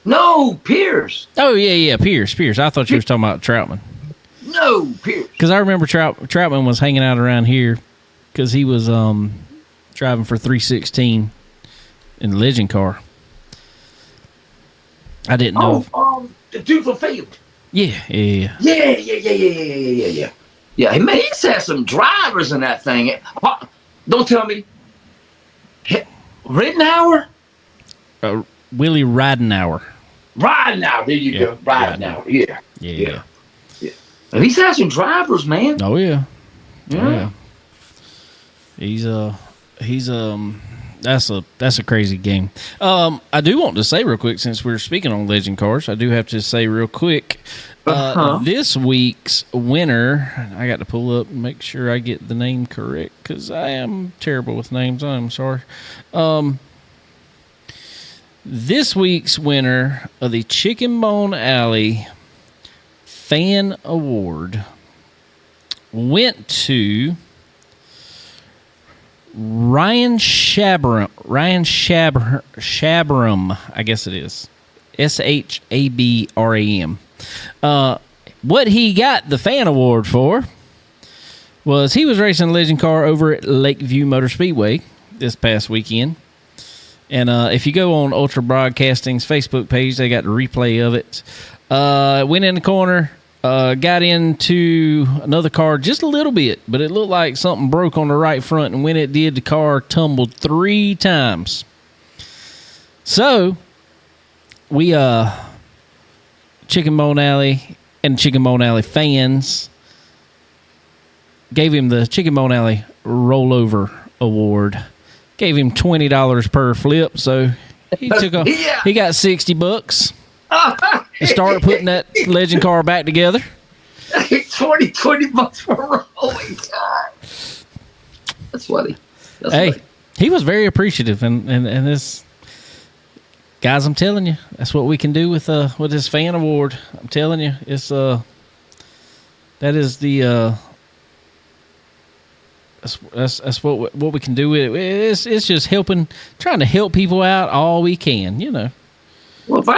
No, Pierce. Oh, yeah, Pierce. I thought you was talking about Troutman. No, Pierce. Because I remember Troutman was hanging out around here because he was driving for 316 in the Legend car. I didn't know. The dude from Field. Yeah. Yeah, man, he's had some drivers in that thing. Don't tell me. Rittenhour? Willie Ridenhour. There you go. Ridenhour. Yeah. And he's had some drivers, man. Oh yeah. He's that's a crazy game. I do want to say real quick, since we're speaking on legend cars, I do have to say real quick, this week's winner, I got to pull up and make sure I get the name correct because I am terrible with names. I'm sorry. This week's winner of the Chicken Bone Alley Fan Award went to Ryan Shabram, I guess it is. Shabram. What he got the fan award for was he was racing a legend car over at Lakeview Motor Speedway this past weekend. And if you go on Ultra Broadcasting's Facebook page, they got the replay of it. Went in the corner, got into another car just a little bit, but it looked like something broke on the right front, and when it did, the car tumbled 3 times. So, we, Chicken Bone Alley and Chicken Bone Alley fans gave him the Chicken Bone Alley rollover award. Gave him $20 per flip, so he took a he got $60. He started putting that legend car back together. $20 for a roll. Oh my God. That's funny. Funny. He was very appreciative, and this guys, I'm telling you, that's what we can do with this fan award. I'm telling you, it's that is the that's what we can do with it. It's just trying to help people out all we can, you know. Well, if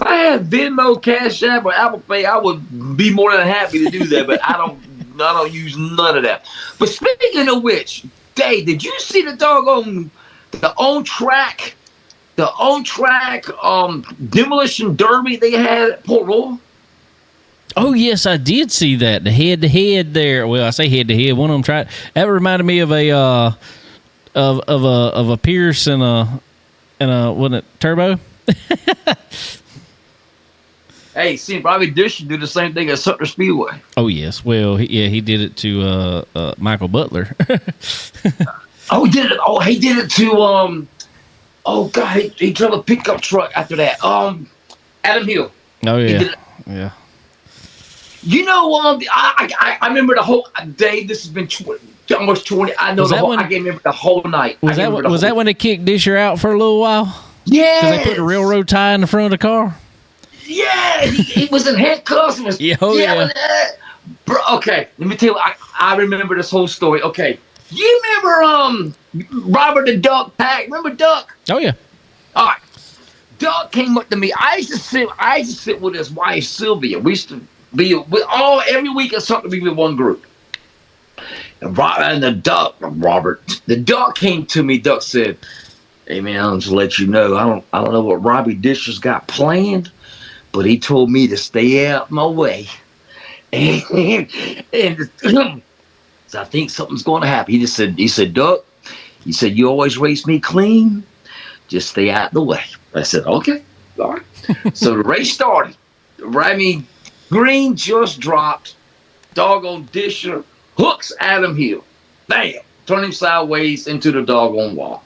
I had Venmo, Cash App, or Apple Pay, I would be more than happy to do that. But I don't use none of that. But speaking of which, Dave, did you see the on track demolition derby they had at Port Royal? Oh yes, I did see that, the head to head there. Well, I say head to head. One of them tried. That reminded me of a of a Pierce and a wasn't it turbo? Hey, see, Bobby Disher do the same thing at Sumter Speedway. Oh yes, well, he did it to Michael Butler. Oh, he did it. Oh, he did it to oh God, he drove a pickup truck after that. Adam Hill. Oh yeah, yeah. You know, I remember the whole day. This has been almost 20. I know I can remember the whole night. Was that when they kicked Disher out for a little while? Yeah. Because they put a railroad tie in the front of the car. Yeah, he was in handcuffs. Yeah. Bro, okay, let me tell you. I remember this whole story. Okay, you remember Robert the Duck Pack? Remember Duck? Oh yeah. All right. Duck came up to me. I used to sit with his wife Sylvia. We used to be every week at something. We were one group. And the Duck came to me. Duck said, "Hey man, I'll just let you know. I don't know what Robbie Disher's got planned, but he told me to stay out my way." And so I think something's going to happen. He said, "Duck, he said, you always race me clean. Just stay out the way." I said, "Okay, all right." So the race started. Green just dropped. Doggone Disher hooks Adam Hill. Bam! Turn him sideways into the doggone wall.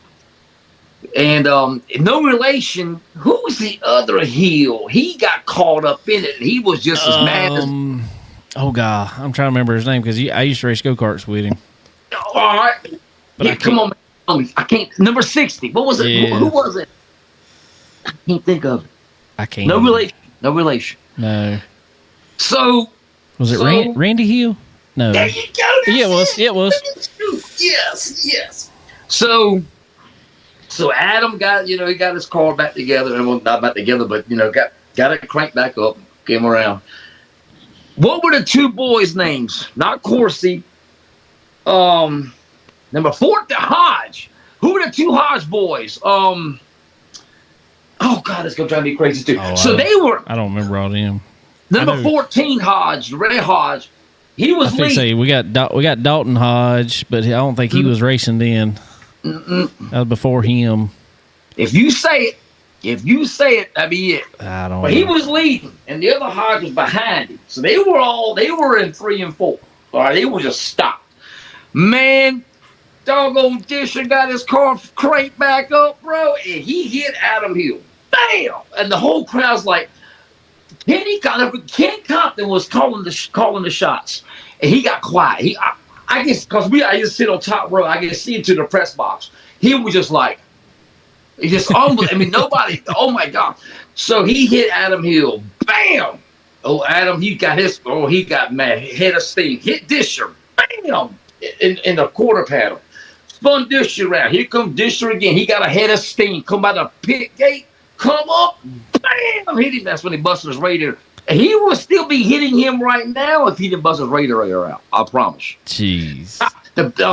And no relation. Who was the other Hill? He got caught up in it. And he was just as mad as. Oh God, I'm trying to remember his name because I used to race go-karts with him. All right. But yeah, come on, man. I can't. Number 60. What was it? Yeah. Who was it? I can't think of it. I can't. No relation. No. So. Was it Randy Hill? No. There you go. Yeah, it was. Yes. So Adam got, he got his car back together, and well, not back together, but got it cranked back up, came around. What were the two boys' names? Not Corsi. Number 4, the Hodge. Who were the two Hodge boys? Oh God, it's gonna drive me crazy too. I don't remember all them. Number 14 Hodge, Ray Hodge. He was leading. Say we got Dalton Hodge, but I don't think he was racing then. That was before him. If you say it, that'd be it. I don't know. But he was leading, and the other Hodge was behind him. So they were in 3 and 4. All right, they were just stopped. Man, doggone Disher got his car cranked back up, bro, and he hit Adam Hill. Bam! And the whole crowd's like, Ken Compton was calling the shots, and he got quiet. I guess because I just sit on top row, I can see into the press box. He was just like, he just almost. I mean, nobody. Oh my God! So he hit Adam Hill. Bam! Oh, Adam, he got mad. Head of steam. Hit Disher. Bam! In the quarter panel. Spun Disher around. Here comes Disher again. He got a head of steam. Come by the pit gate. Come up. Bam! Hit him. That's when he busted his radiator. And he would still be hitting him right now if he didn't bust his radiator out. I promise. Jeez.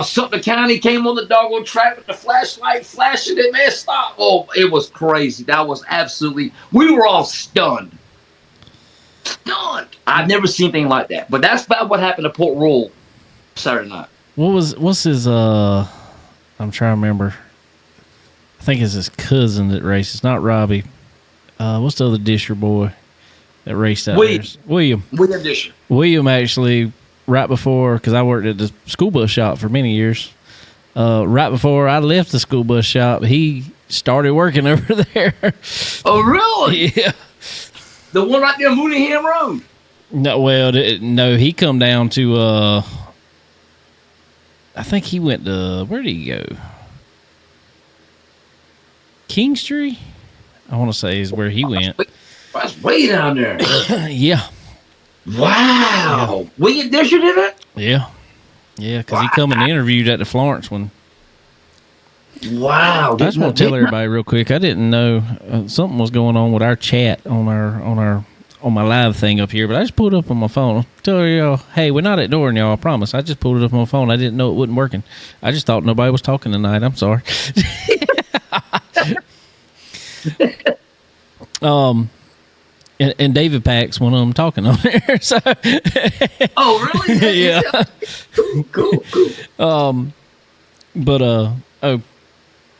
Sumter County came on the doggone track with the flashlight flashing it. Man, stop. Oh, it was crazy. That was absolutely. We were all stunned. I've never seen anything like that. But that's about what happened to Port Royal Saturday night. What's his I'm trying to remember. I think it's his cousin that races, not Robbie. What's the other Disher boy that raced out there? William Disher. William actually right before, because I worked at the school bus shop for many years. Right before I left the school bus shop, he started working over there. Oh, really? Yeah. The one right there on Mooneyham Road. No, well, no, he come down to, I think he went to, where did he go? Kingstree? I want to say is where he went. That's way down there. Yeah. Wow. Yeah. William Disher did it? Yeah. Yeah, because he come and interviewed at the Florence one. Wow. I just want to tell everybody real quick, I didn't know something was going on with our chat on my live thing up here, but I just pulled it up on my phone. Tell y'all, hey, we're not ignoring y'all, I promise. I just pulled it up on my phone. I didn't know it wasn't working. I just thought nobody was talking tonight. I'm sorry. And David Pack's one of them talking on there. So. Oh, really? Yeah. Cool.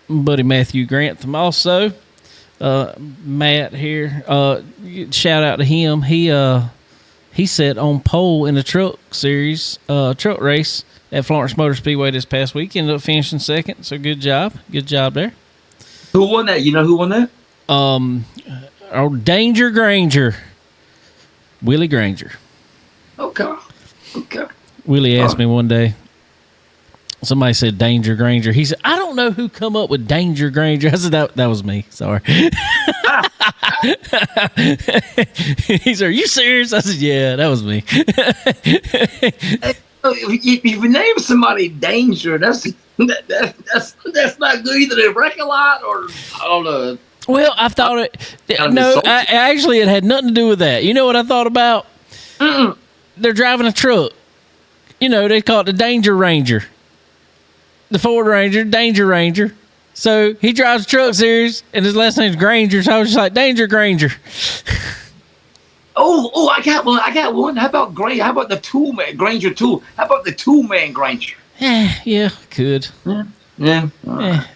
Buddy Matthew Grantham also. Matt here. Shout out to him. He set on pole in the truck series, truck race at Florence Motor Speedway this past week. Ended up finishing second. So good job. Good job there. Who won that? You know who won that? Danger Granger. Willie Granger. Okay. Willie asked me one day, somebody said Danger Granger. He said, I don't know who come up with Danger Granger. I said, that was me. Sorry. He said, are you serious? I said, yeah, that was me. If you name somebody Danger, that's not good either. They wreck a lot or, I don't know. Well, I thought it had nothing to do with that. You know what I thought about? Mm-mm. They're driving a truck. You know, they call it the Danger Ranger. The Ford Ranger, Danger Ranger. So he drives truck series, and his last name's Granger, so I was just like, Danger Granger. Oh, I got one. How about Granger? How about the two-man Granger 2? How about the two-man Granger? Yeah, could. Yeah.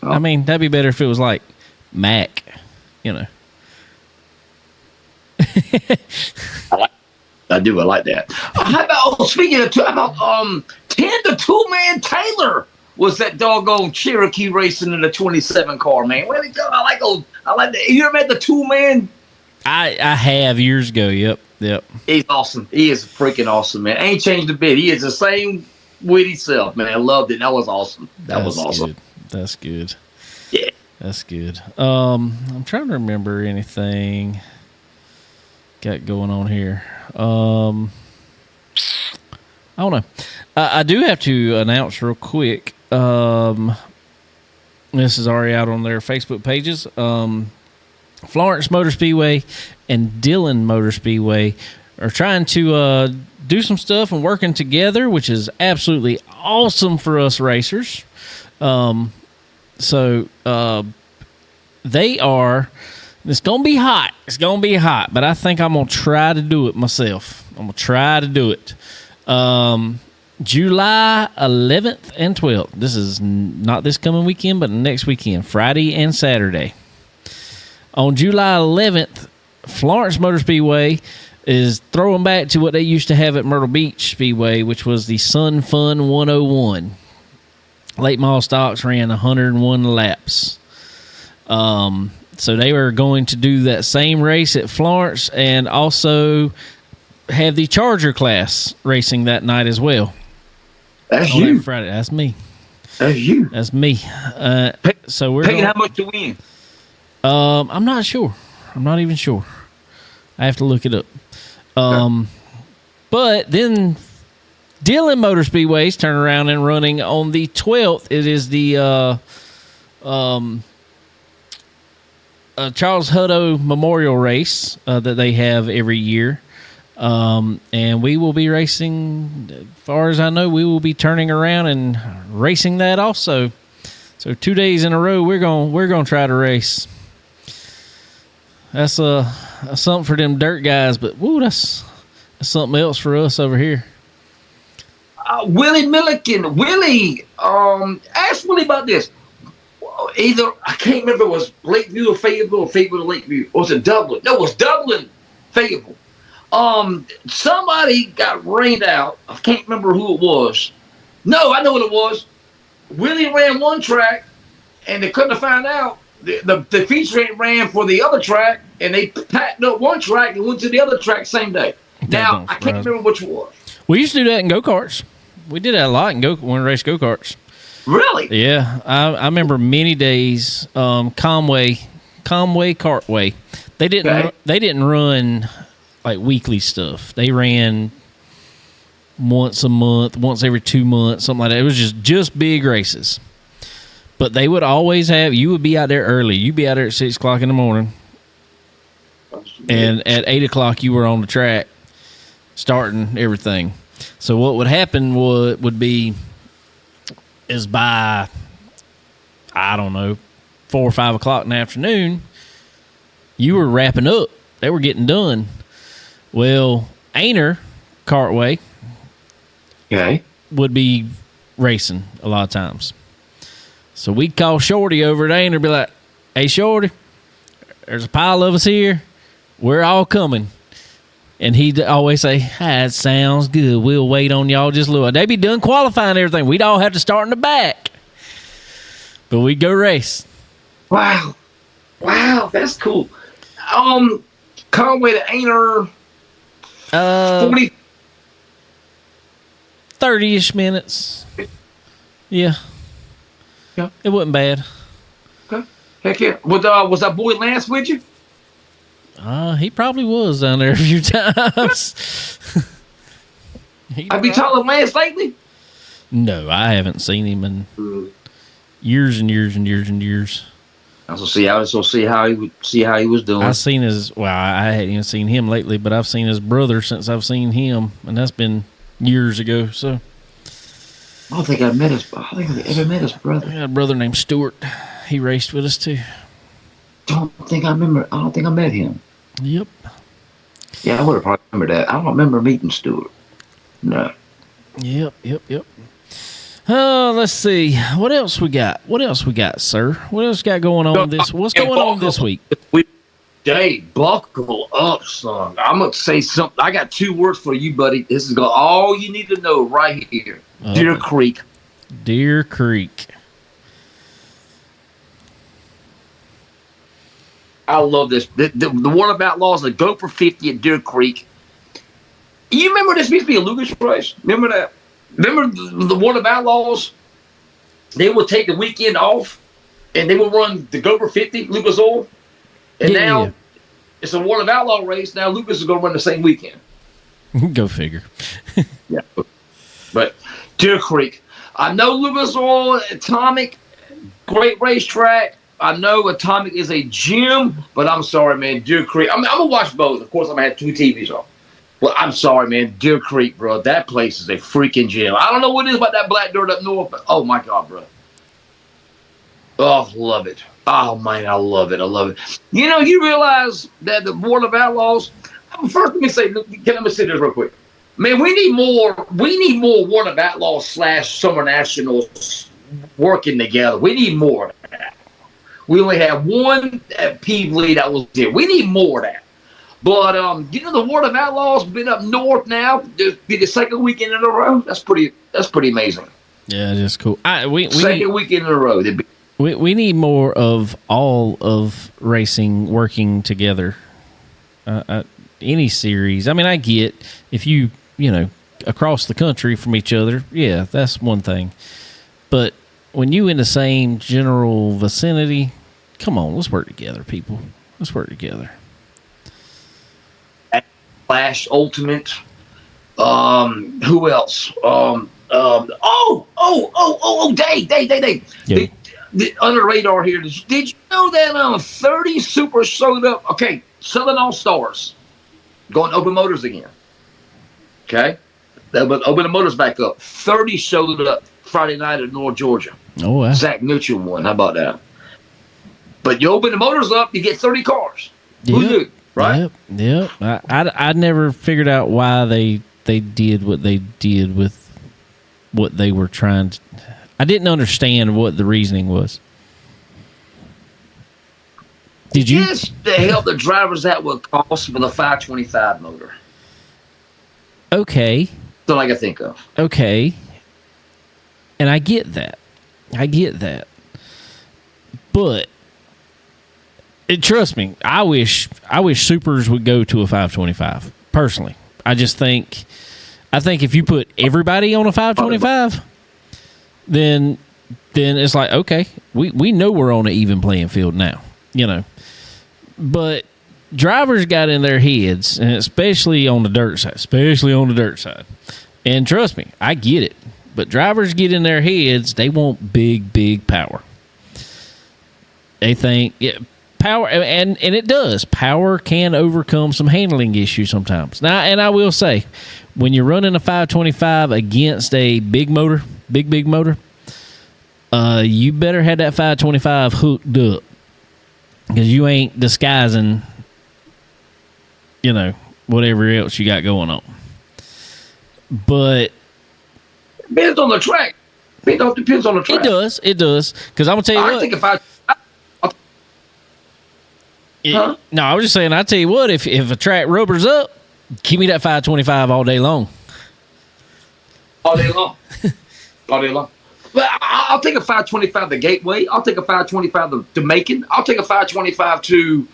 I mean, that'd be better if it was like Mac, you know. I do. I like that. How about speaking of the two-man Taylor was that doggone Cherokee racing in the 27 car, man. Where did he go? I like that. You ever met the two-man? I have years ago. Yep. He's awesome. He is freaking awesome, man. Ain't changed a bit. He is the same witty self, man. I loved it. That was awesome. That was awesome. Good. That's good. Yeah. That's good. I'm trying to remember anything got going on here. I don't know. I do have to announce real quick. This is already out on their Facebook pages. Florence Motor Speedway and Dillon Motor Speedway are trying to do some stuff and working together, which is absolutely awesome for us racers. So they are. It's gonna be hot. But I think I'm gonna try to do it myself. I'm gonna try to do it. July 11th and 12th. This is not this coming weekend, but next weekend, Friday and Saturday. On July 11th, Florence Motor Speedway is throwing back to what they used to have at Myrtle Beach Speedway, which was the Sun Fun 101. Late model stocks ran 101 laps. So they were going to do that same race at Florence and also have the Charger class racing that night as well. That's you. Friday. That's me. That's you. That's me. So we're paying how much to win? I'm not sure. I'm not even sure. I have to look it up. But then Dillon Motor Speedway's turn around and running on the 12th. It is the Charles Hutto Memorial Race that they have every year. And we will be racing, as far as I know, we will be turning around and racing that also. So 2 days in a row, we're gonna try to race. That's something for them dirt guys, but woo, that's something else for us over here. Willie Milliken. Willie, ask Willie about this. Either, I can't remember if it was Lakeview or Fayetteville or Fayetteville or Lakeview. Or was it Dublin? No, it was Dublin, Fayetteville. Somebody got rained out. I can't remember who it was. No, I know what it was. Willie ran one track, and they couldn't have found out. The feature ain't ran for the other track, and they packed up one track and went to the other track same day. Now, I can't remember which one. We used to do that in go-karts. We did that a lot when we raced go-karts. Really? Yeah. I remember many days, Conway Cartway. They didn't run like weekly stuff. They ran once a month, once every 2 months, something like that. It was just big races. But they would always have, you would be out there early. You'd be out there at 6 o'clock in the morning. And at 8 o'clock, you were on the track starting everything. So what would happen would be is by, I don't know, 4 or 5 o'clock in the afternoon, you were wrapping up. They were getting done. Well, Ainer Cartway would be racing a lot of times. So we'd call Shorty over at Ainer and be like, hey, Shorty, there's a pile of us here. We're all coming. And he'd always say, that sounds good. We'll wait on y'all just a little. They'd be done qualifying and everything. We'd all have to start in the back. But we'd go race. Wow, that's cool. Conway to Ainer, 40, 30-ish minutes. Yeah. It wasn't bad. Okay. Heck yeah. Was that boy Lance with you? He probably was down there a few times. Have you talked to Lance lately? No, I haven't seen him in years and years and years and years. I was gonna see how he was doing. I hadn't even seen him lately, but I've seen his brother since I've seen him, and that's been years ago. So I don't think I ever met his brother. I got a brother named Stuart. He raced with us too. I don't think I met him. Yep. Yeah, I would have probably remembered that. I don't remember meeting Stuart. No. Yep. Oh, let's see. What else we got? Sir? What else got going on what's going on this week? Dave, buckle up, son. I'm going to say something. I got 2 words for you, buddy. This is all you need to know right here. Deer Creek. Deer Creek. I love this. The one about laws that go for 50 at Deer Creek. You remember this used to be a Lucas race? Remember that? Remember the one of Outlaws? They would take the weekend off, and they would run the Gopher 50, Lucas Oil. And now it's a one of Outlaw race. Now Lucas is going to run the same weekend. Go figure. Yeah. But Deer Creek. I know Lucas Oil, Atomic, great racetrack. I know Atomic is a gym, but I'm sorry, man. Deer Creek. I'm going to watch both. Of course, I'm going to have 2 TVs on. Well, I'm sorry, man. Deer Creek, bro. That place is a freaking gym. I don't know what it is about that black dirt up north, but oh, my God, bro. Oh, love it. Oh, man, I love it. You know, you realize that the Board of Outlaws, first let me say this real quick. Man, we need more Board of Outlaws / Summer Nationals working together. We need more of that. We only have one at Peevely that was there. We need more of that. But the Ward of Outlaws been up north now. Be the second weekend in a row. That's pretty amazing. Yeah, that's cool. Second weekend in a row. We need more of all of racing working together. Any series. I mean, I get if you across the country from each other. Yeah, that's one thing. But when you in the same general vicinity, come on, let's work together, people. Let's work together. Flash Ultimate. Who else? Dave. Yeah. Under the radar here. Did you know that 30 super showed up? Okay, Southern All Stars going open motors again. Okay, that was open the motors back up. 30 showed up Friday night at North Georgia. Oh wow. Zach Mitchell won. How about that? But you open the motors up, you get 30 cars. Who knew? Right? Yep. I never figured out why they did what they did with what they were trying to. I didn't understand what the reasoning was. Did you? Just to help the drivers out with cost for the 525 motor. Okay. That's all I can think of. Okay. And I get that. But trust me, I wish supers would go to a 525. Personally, I think if you put everybody on a 525, then it's like, okay, we know we're on an even playing field now, But drivers got in their heads, and especially on the dirt side. And trust me, I get it. But drivers get in their heads, they want big power. They think power, and it does. Power can overcome some handling issues sometimes. Now, and I will say, when you're running a 525 against a big motor, you better have that 525 hooked up, because you ain't disguising, whatever else you got going on. But depends on the track. Depends on the track. It does. Because I'm gonna tell you what. I think if I. Huh? No, I was just saying. I tell you what. If a track rubbers up, give me that 525 all day long. All day long. But I'll take a 525 to Gateway. I'll take a 525 to Macon. I'll take a 525 to.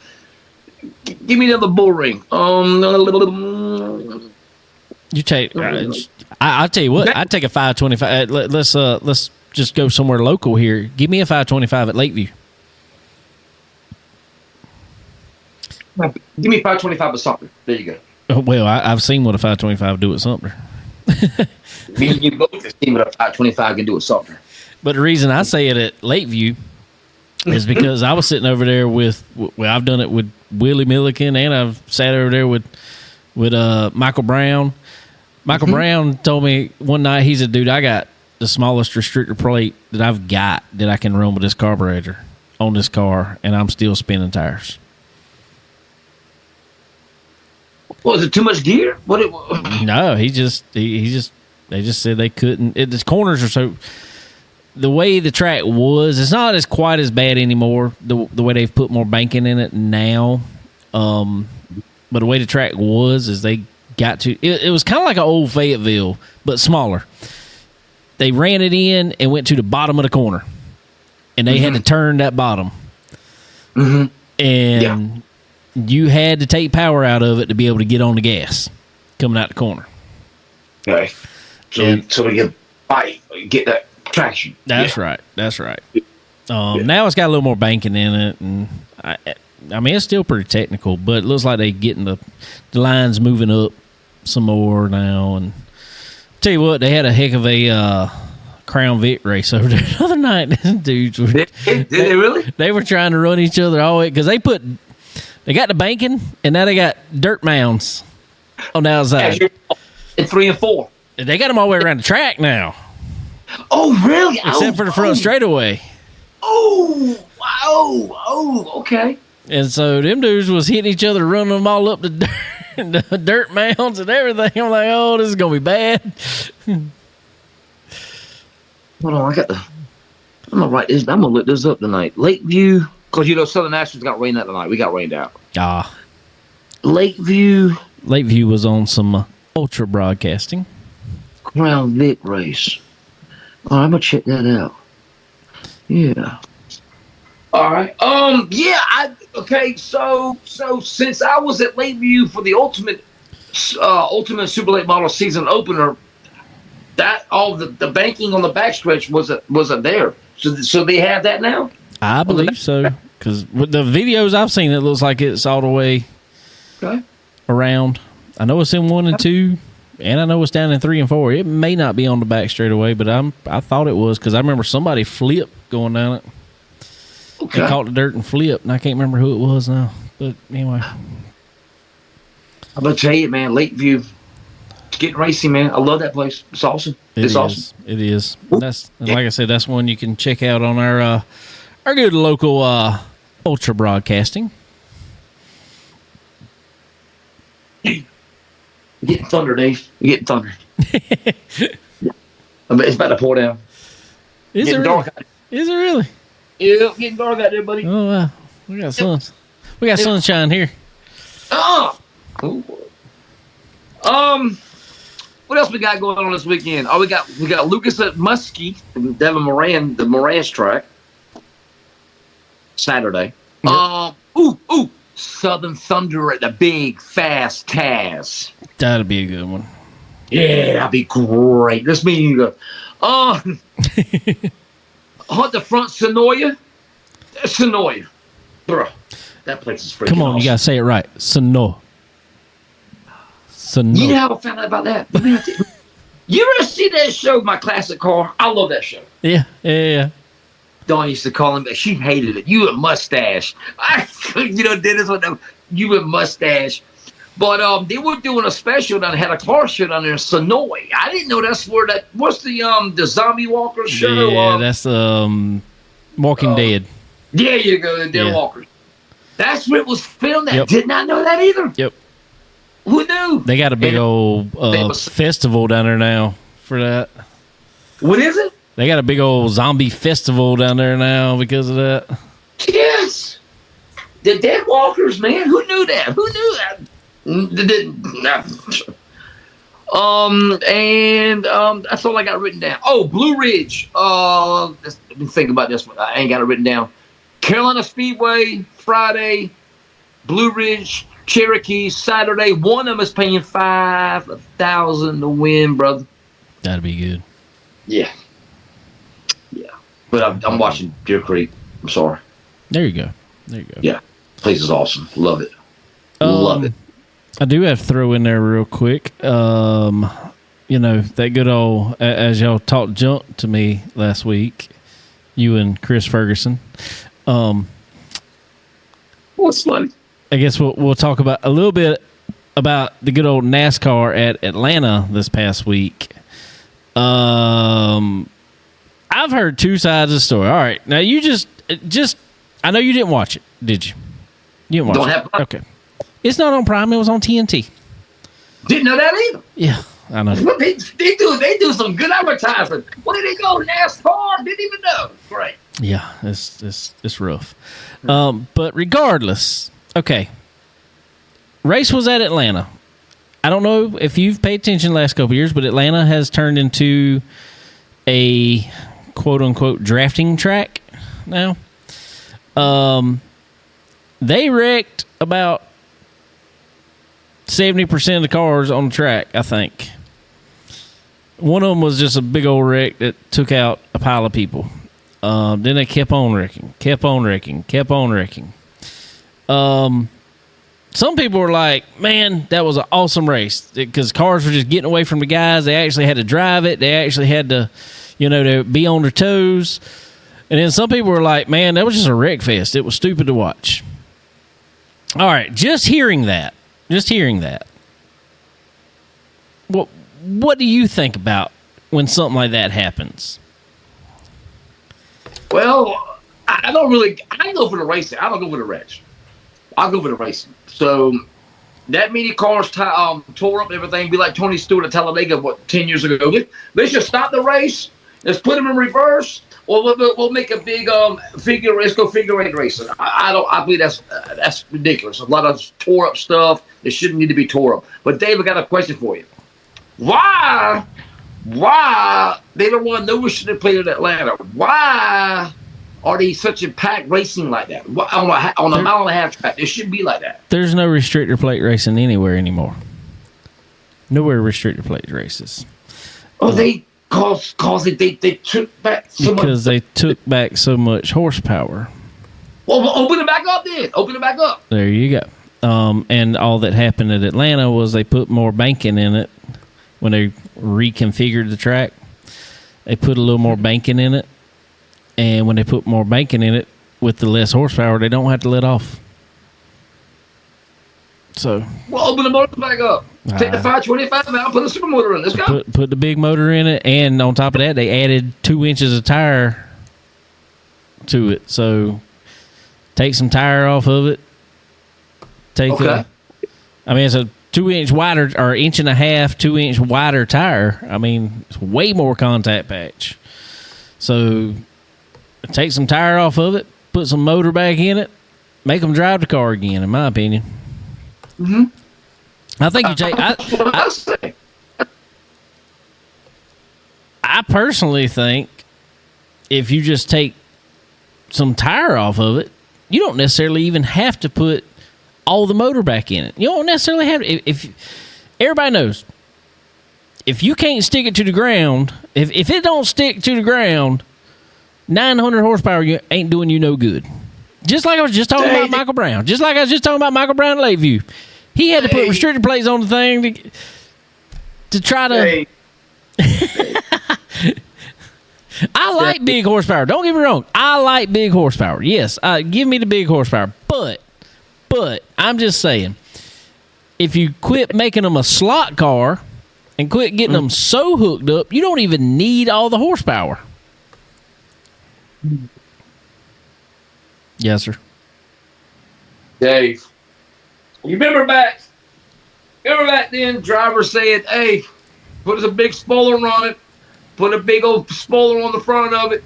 Give me another bull ring. You take. I'll tell you what. I take a 525. Let's just go somewhere local here. Give me a 525 at Lakeview. Give me 525 at Sumter. There you go. Oh, well, I've seen what a 525 do at Sumter. Me and you both have seen what a 525 can do at Sumter. But the reason I say it at Lakeview is because I was sitting over there I've done it with Willie Milliken, and I've sat over there with Michael Brown. Michael Brown told me one night, he said, dude, I got the smallest restrictor plate that I've got that I can run with this carburetor on this car, and I'm still spinning tires. Was it too much gear? No, they just said they couldn't. The corners are so. The way the track was, it's not as quite as bad anymore. The way they've put more banking in it now, but the way the track was is they got to. It was kind of like an old Fayetteville, but smaller. They ran it in and went to the bottom of the corner, and they had to turn that bottom, and you had to take power out of it to be able to get on the gas coming out the corner. Okay, so we get that traction. That's right. Now it's got a little more banking in it, and I mean it's still pretty technical, but it looks like they're getting the lines moving up some more now. And tell you what, they had a heck of a Crown Vic race over there the other night. Dudes were, did they really? They were trying to run each other all the way because they got the banking, and now they got dirt mounds on the outside. And 3 and 4. They got them all the way around the track now. Oh, really? Except for the front straightaway. Oh, wow. Oh, okay. And so them dudes was hitting each other, running them all up the dirt mounds and everything. I'm like, oh, this is going to be bad. Hold on, I'm going to write this. I'm going to look this up tonight. Lakeview, because, Southern Nationals got rained out tonight. We got rained out. Lakeview was on some ultra broadcasting. Crown Vic race. All right, I'm going to check that out. Yeah. All right. Okay, so since I was at Lakeview for the Ultimate Super Late Model season opener, that all the banking on the backstretch wasn't there. So they have that now? I believe so. Because with the videos I've seen, it looks like it's all the way around. I know it's in 1 and 2, and I know it's down in 3 and 4. It may not be on the back straightaway, but I thought it was because I remember somebody flipped going down it. Okay. They caught the dirt and flipped, and I can't remember who it was now. But anyway. I'm going to tell you, man, Lakeview, it's getting racy, man. I love that place. It's awesome. Awesome. It is. And like I said, that's one you can check out on our good local ultra broadcasting. You're getting thunder, Dave. You're getting thunder. It's about to pour down. Is it really? Yeah, getting dark out there, buddy. Oh, wow. We got sunshine here. What else we got going on this weekend? Oh, we got Lucas at Muskie, Devin Moran, the Moran's track. Saturday. Yep. Southern Thunder at the Big Fast Taz. That'll be a good one. Yeah, that'd be great. This meeting Hunt the Front Sonoya. Sonoya. Bro, that place is freaking Come on, awesome. you gotta say it right. Sono. You know how I found out about that? You ever see that show, My Classic Car? I love that show. Yeah. Dawn used to call him, but she hated it. You a mustache. Dennis with them. You a mustache. But they were doing a special that had a car show down there in Sonoy. I didn't know that's where that. What's the Zombie Walker show? Yeah, that's Walking Dead. There you go, the Dead Walkers. That's where it was filmed at. Yep. Did not know that either. Yep. Who knew? They got a big old festival down there now for that. What is it? They got a big old zombie festival down there now because of that. Yes. The Dead Walkers, man. Who knew that? Who knew that? That's all I got written down. Oh, Blue Ridge. Let me think about this one. I ain't got it written down. Carolina Speedway, Friday. Blue Ridge, Cherokee, Saturday. One of them is paying $5,000 to win, brother. That'd be good. Yeah. But I'm watching Deer Creek. I'm sorry. There you go. Yeah. Place is awesome. Love it. Love it. I do have to throw in there real quick. That good old, as y'all talked junk to me last week, you and Chris Ferguson. What's funny? I guess we'll talk about a little bit about the good old NASCAR at Atlanta this past week. I've heard two sides of the story. All right. Now, you just I know you didn't watch it, did you? You didn't watch it. Okay. It's not on Prime. It was on TNT. Didn't know that either. Yeah, I know. They do some good advertising. Where did they go? NASCAR? Didn't even know. Great. Yeah, it's rough. But regardless, okay. Race was at Atlanta. I don't know if you've paid attention the last couple of years, but Atlanta has turned into a quote-unquote drafting track now. They wrecked about 70% of the cars on the track, I think. One of them was just a big old wreck that took out a pile of people. Then they kept on wrecking. Some people were like, man, that was an awesome race because cars were just getting away from the guys. They actually had to drive it. They actually had to, to be on their toes. And then some people were like, man, that was just a wreck fest. It was stupid to watch. All right, just hearing that. What do you think about when something like that happens? Well, I go for the racing. I don't go for the wrecks. I'll go for the racing. So that many cars tore up and everything, be like Tony Stewart at Talladega, 10 years ago. Let's just stop the race. Let's put them in reverse. Or we'll make a big figure. Let's go figure eight racing. I believe that's ridiculous. A lot of tore up stuff that shouldn't need to be tore up. But Dave, I got a question for you. Why they don't want no should have played in Atlanta? Why are they such a packed racing like that? On a mile and a half track, it shouldn't be like that. There's no restrictor plate racing anywhere anymore. Nowhere restrictor plate races. Oh, they took back so much. Because they took back so much horsepower. Well, open it back up then. Open it back up. There you go. And all that happened at Atlanta was they put more banking in it when they reconfigured the track. They put a little more banking in it. And when they put more banking in it with the less horsepower, they don't have to let off. So, well, open the motor back up. Take the 525 out, put a super motor in. Let's go. Put the big motor in it, and on top of that, they added 2 inches of tire to it. So, take some tire off of it. It's a 2-inch wider or inch and a half, 2-inch wider tire. I mean, it's way more contact patch. So, take some tire off of it, put some motor back in it, make them drive the car again, in my opinion. Mm-hmm. I think you take. I personally think if you just take some tire off of it, you don't necessarily even have to put all the motor back in it. You don't necessarily have to. If everybody knows, if you can't stick it to the ground, if it don't stick to the ground, 900 horsepower ain't doing you no good. Just like I was just talking about Michael Brown. Just like I was just talking about Michael Brown at Lakeview. He had to put restrictor plates on the thing to try to... I like big horsepower. Don't get me wrong. I like big horsepower. Yes, give me the big horsepower. But I'm just saying, if you quit making them a slot car and quit getting them so hooked up, you don't even need all the horsepower. Yes, sir. Dave, you remember back then, drivers said, hey, put a big spoiler on it, put a big old spoiler on the front of it,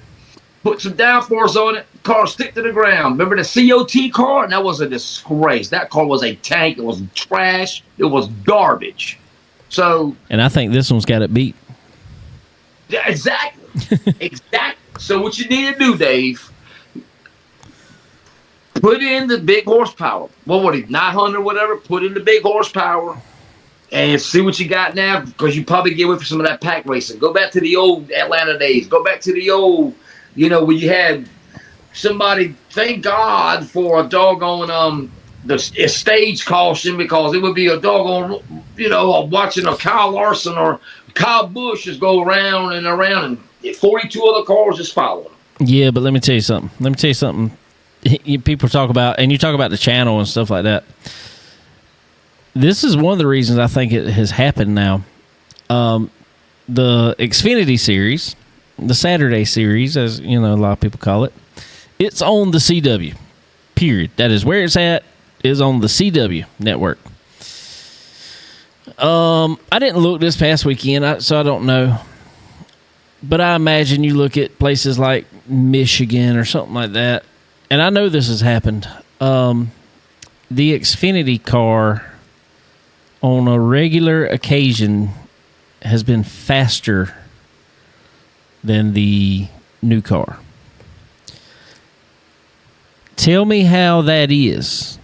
put some downforce on it, car stick to the ground. Remember the COT car? And that was a disgrace. That car was a tank. It was trash. It was garbage. So, and I think this one's got it beat. Yeah, exactly. Exactly. So what you need to do, Dave, put in the big horsepower. What was it, 900 whatever? Put in the big horsepower and see what you got now, because you probably get away from some of that pack racing. Go back to the old Atlanta days. Go back to the old, where you had somebody, thank God for a doggone the stage caution, because it would be a doggone, watching a Kyle Larson or Kyle Busch just go around and around, and 42 other cars just following them. Yeah, but let me tell you something. People talk about, and you talk about the channel and stuff like that. This is one of the reasons I think it has happened now. The Xfinity series, the Saturday series, as a lot of people call it, it's on the CW. Period. That is where it's at. Is on the CW network. I didn't look this past weekend, so I don't know. But I imagine you look at places like Michigan or something like that, and I know this has happened. The Xfinity car, on a regular occasion, has been faster than the new car. Tell me how that is.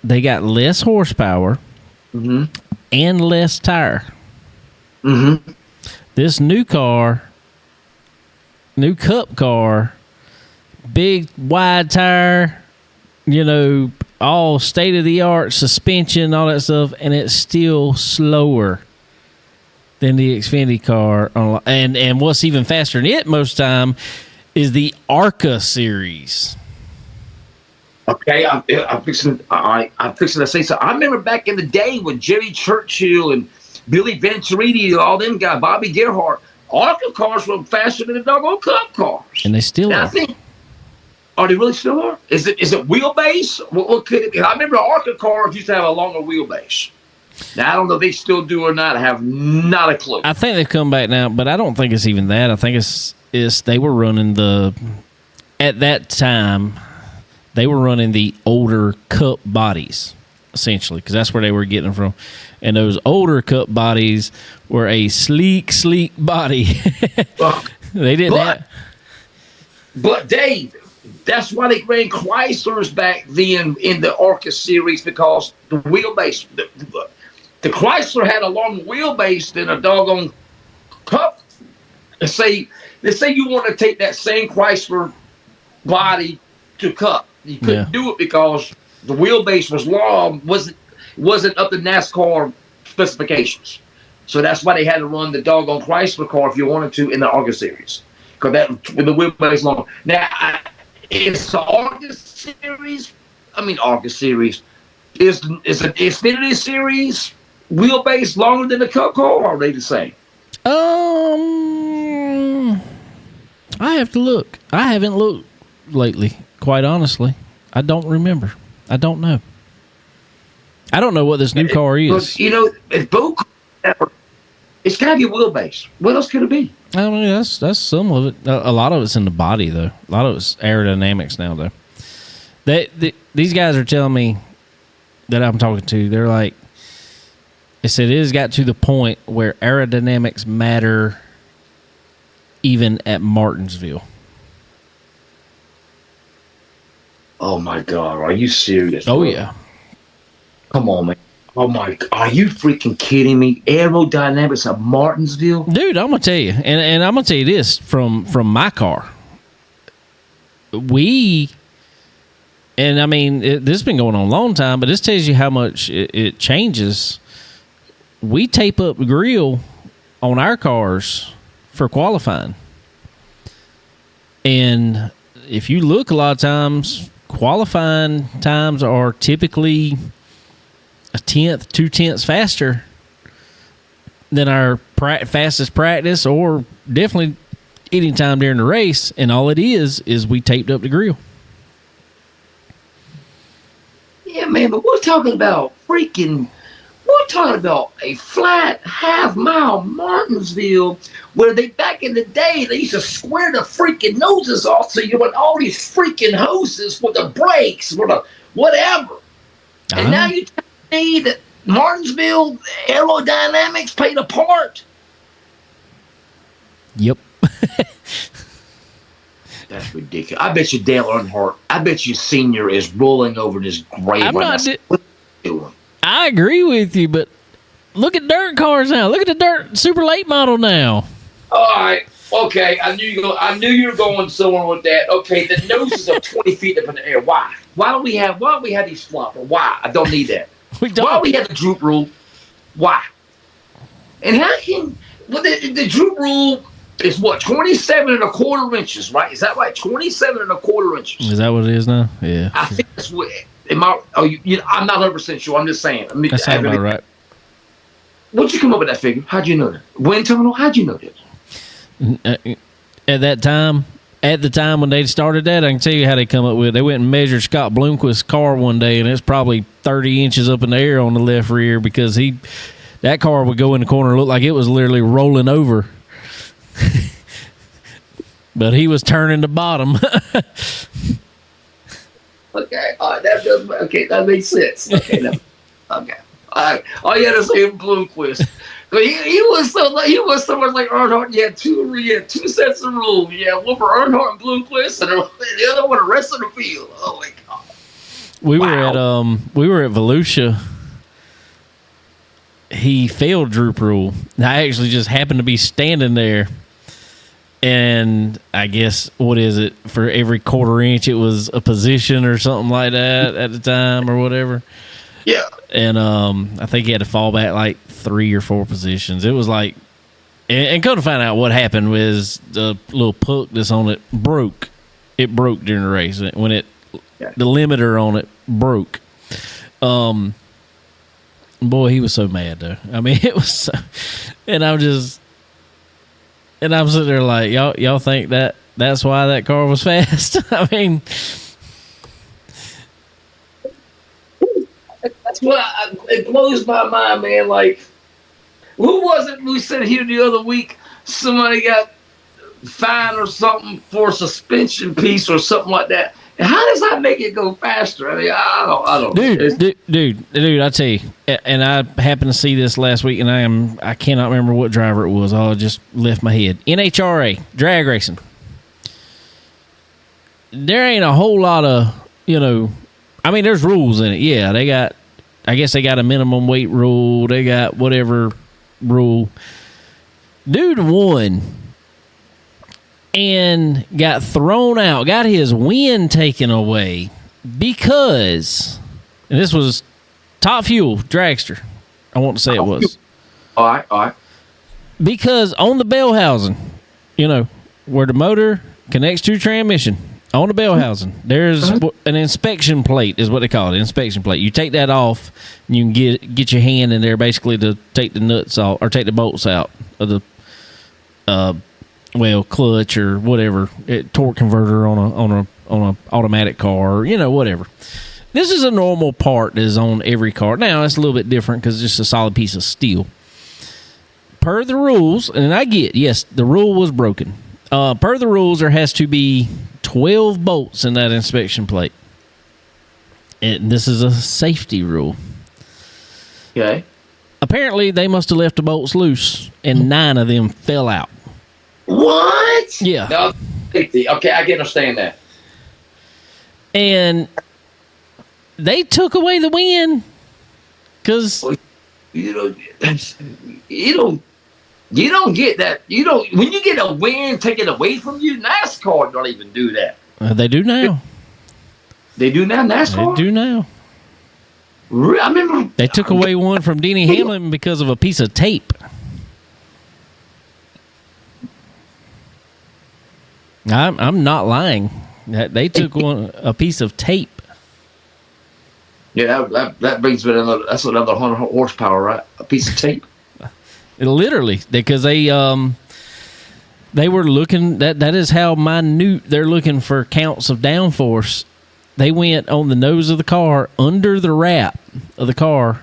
They got less horsepower and less tire. Mm-hmm. This new car, new Cup car, big wide tire, all state-of-the-art suspension, all that stuff, and it's still slower than the Xfinity car. And what's even faster than it most of the time is the ARCA series. Okay, I'm fixing to say so. I remember back in the day when Jerry Churchill and Billy Venturini, all them guys, Bobby Gerhart, ARCA cars were faster than the doggone Cup cars. And they still are. I think, are they really still are? Is it wheelbase? What could it be? I remember ARCA cars used to have a longer wheelbase. Now, I don't know if they still do or not. I have not a clue. I think they've come back now, but I don't think it's even that. I think it's they were running at that time, they were running the older Cup bodies, essentially, because that's where they were getting them from. And those older Cup bodies were a sleek body. They didn't have... But, Dave, that's why they ran Chryslers back then in the ARCA series, because the wheelbase, the Chrysler had a longer wheelbase than a doggone Cup. Let's say you want to take that same Chrysler body to Cup. You couldn't do it because the wheelbase was long, wasn't up to NASCAR specifications. So that's why they had to run the doggone Chrysler car if you wanted to in the ARCA series, because that with the wheelbase long. Now, is the ARCA series? Is the Xfinity series wheelbase longer than the Cup car, or are they the same? I have to look. I haven't looked lately, quite honestly. I don't remember. I don't know. I don't know what this new car is. It's both. It's got to be wheelbase. What else could it be? I mean, that's some of it. A lot of it's in the body, though. A lot of it's aerodynamics now, though. These guys are telling me that I'm talking to. They're like, they said it has got to the point where aerodynamics matter even at Martinsville. Oh my God, are you serious? Oh bro? yeah. Come on, man. Oh my, are you freaking kidding me? Aerodynamics of Martinsville? Dude, I'm gonna tell you, and I'm gonna tell you this from my car. And I mean, this has been going on a long time, but this tells you how much it changes. We tape up the grill on our cars for qualifying. And if you look, a lot of times, qualifying times are typically a tenth, 2/10 faster than our fastest practice, or definitely any time during the race. And all it is we taped up the grill. Yeah, man, but we're talking about a flat half-mile Martinsville where back in the day, they used to square the freaking noses off so you want all these freaking hoses for the brakes, for the whatever. And now you tell me that Martinsville aerodynamics played a part? Yep. That's ridiculous. I bet you Dale Earnhardt, I bet you Senior is rolling over in his grave right now. What are you doing? I agree with you, but look at dirt cars now. Look at the dirt super late model now. All right. Okay. I knew you were going somewhere with that. Okay. The noses are 20 feet up in the air. Why? Why don't we have these flopper? Why? I don't need that. We don't. Why do we have the droop rule? Why? And how can the droop rule is what, 27.25 inches, right? Is that right? 27.25 inches. Is that what it is now? Yeah. I think that's what. I'm not 100% sure. I'm just saying. That sounds about right. What'd you come up with that figure? How'd you know that? Wind tunnel? How'd you know that? At the time when they started that, I can tell you how they come up with it. They went and measured Scott Bloomquist's car one day, and it's probably 30 inches up in the air on the left rear because that car would go in the corner and look like it was literally rolling over. But he was turning the bottom. Okay, all right, that makes sense. Okay, okay, all right. All you had to say Bloomquist. He was so much like Earnhardt. You had two sets of rules. You had one for Earnhardt and Bloomquist, and the other one the rest of the field. Oh my God. We were at Volusia. He failed droop rule. I actually just happened to be standing there. And I guess, what is it? For every quarter inch, it was a position or something like that at the time or whatever. Yeah. And I think he had to fall back like 3 or 4 positions. It was like, and come to find out what happened was the little puck that's on it broke. It broke during the race when the limiter on it broke. Boy, he was so mad though. I mean, it was so, and I'm sitting there like, y'all think that's why that car was fast? I mean, that's what it blows my mind, man. Like, who was it we said here the other week? Somebody got fined or something for a suspension piece or something like that. And how does that make it go faster? I mean, I don't know. Dude, I tell you, and I happened to see this last week, and I cannot remember what driver it was. I just left my head. NHRA, drag racing. There ain't a whole lot of, I mean, there's rules in it. Yeah, I guess they got a minimum weight rule. They got whatever rule. Dude won and got thrown out, got his win taken away because, and this was Top Fuel dragster, I want to say it was. All right. Because on the bell housing, where the motor connects to transmission, on the bell housing, there's an inspection plate, is what they call it, inspection plate. You take that off, and you can get your hand in there basically to take the nuts off, or take the bolts out of the clutch or whatever, torque converter on a automatic car, or, whatever. This is a normal part that is on every car. Now, it's a little bit different because it's just a solid piece of steel. Per the rules, and I get, yes, the rule was broken. Per the rules, there has to be 12 bolts in that inspection plate. And this is a safety rule. Okay. Apparently, they must have left the bolts loose, and 9 of them fell out. What? Yeah. No, safety. Okay, I can understand that. And they took away the win because You don't get that. When you get a win taken away from you. NASCAR don't even do that. they do now. They do now. NASCAR. They do now. I remember They took away one from Denny Hamlin because of a piece of tape. I'm not lying. They took a piece of tape. Yeah, that brings me another. That's another 100 horsepower, right? A piece of tape. Literally, because they were looking. That is how minute they're looking for counts of downforce. They went on the nose of the car, under the wrap of the car,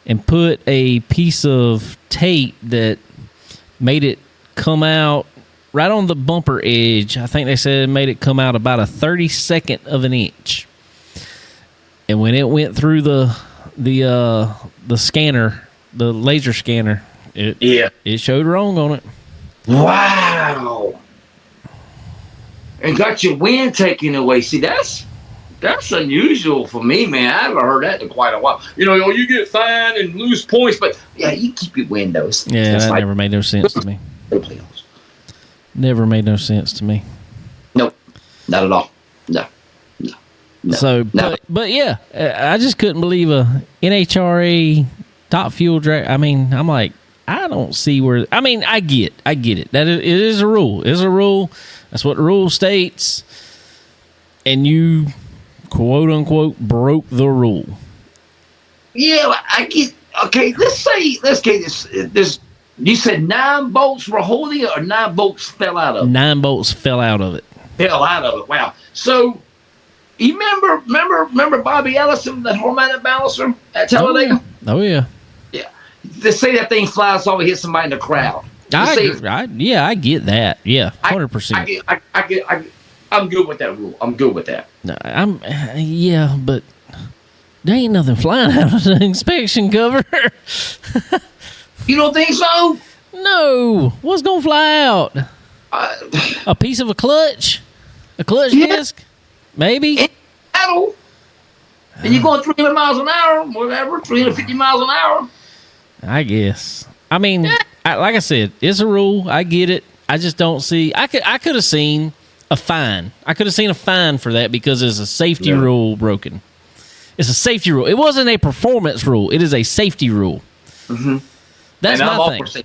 and put a piece of tape that made it come out right on the bumper edge. I think they said it made it come out about a 32nd of an inch. And when it went through the scanner, the laser scanner, it showed wrong on it. Wow! And got your wind taken away. See, that's unusual for me, man. I haven't heard that in quite a while. You get fined and lose points, but yeah, you keep your windows. Yeah, that never made no sense to me. Never made no sense to me. Nope, not at all. No. So, but yeah, I just couldn't believe a NHRA top fuel drag. I mean, I'm like, I don't see where. I mean, I get it. That it is a rule. It's a rule. That's what the rule states. And you, quote unquote, broke the rule. Yeah, I get. Okay, let's get this. You said 9 bolts were holding it, or 9 bolts fell out of it? 9 bolts fell out of it. Fell out of it. Wow. So. You remember Bobby Ellison, the harmonic balancer at Talladega? Oh yeah. Yeah. They say that thing flies over, hits somebody in the crowd. I get that. Yeah, 100%. I'm good with that rule. I'm good with that. No, but there ain't nothing flying out of the inspection cover. You don't think so? No. What's gonna fly out? A piece of a clutch disc. Maybe. And you're going 300 miles an hour, whatever, 350 miles an hour. I guess. I mean, like I said, it's a rule. I get it. I just don't see. I could have seen a fine. I could have seen a fine for that because it's a safety rule broken. It's a safety rule. It wasn't a performance rule. It is a safety rule. Mm-hmm. That's my thing.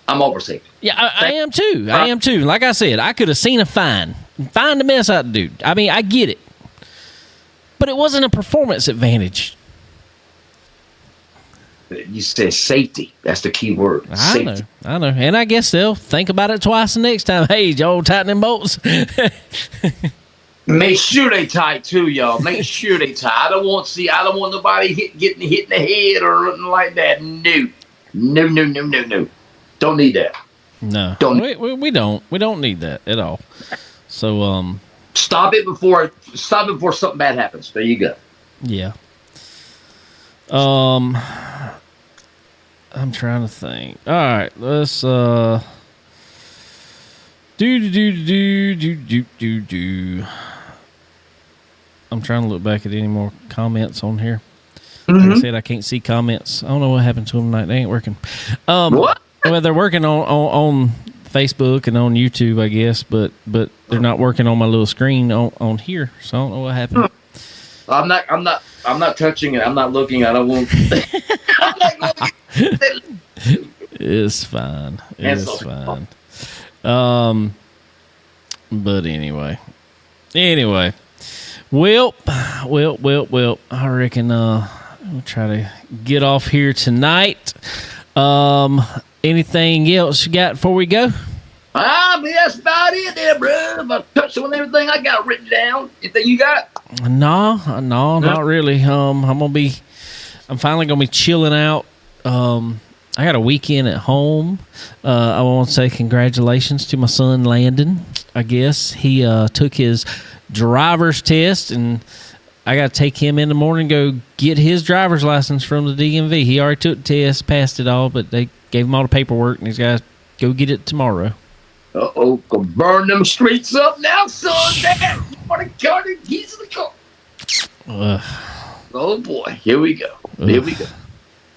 I'm over safety. Yeah, I am too. I am too. Like I said, I could have seen a fine. Fine to mess out the dude. I mean, I get it. But it wasn't a performance advantage. You said safety. That's the key word. Safety. I know. And I guess they'll think about it twice the next time. Hey, y'all tighten them bolts. Make sure they tight too, y'all. Make sure they tight. I don't want nobody getting hit in the head or nothing like that. No. Don't need that. No. We don't. We don't need that at all. So stop it before something bad happens. There you go. Yeah. I'm trying to think. All right, let's do. I'm trying to look back at any more comments on here. Mm-hmm. Like I said, I can't see comments. I don't know what happened to them tonight. They ain't working. What? Well, they're working on Facebook and on YouTube, I guess, but they're not working on my little screen on here. So I don't know what happened. I'm not touching it. I'm not looking. I don't want. I'm not going. It's fine. It's fine. But anyway. Well, I reckon we'll try to get off here tonight. Anything else you got before we go? That's about it there, bro. I touched on everything I got written down. Anything you got? No, not really. I'm finally gonna be chilling out. I got a weekend at home. I want to say congratulations to my son Landon. I guess he took his driver's test, and I got to take him in the morning and go get his driver's license from the DMV. He already took the test, passed it all, but they gave him all the paperwork, and he's got to go get it tomorrow. Uh-oh, go burn them streets up now, son. Dad, you want to cut the keys of the car? Oh, boy. Here we go. Here we go.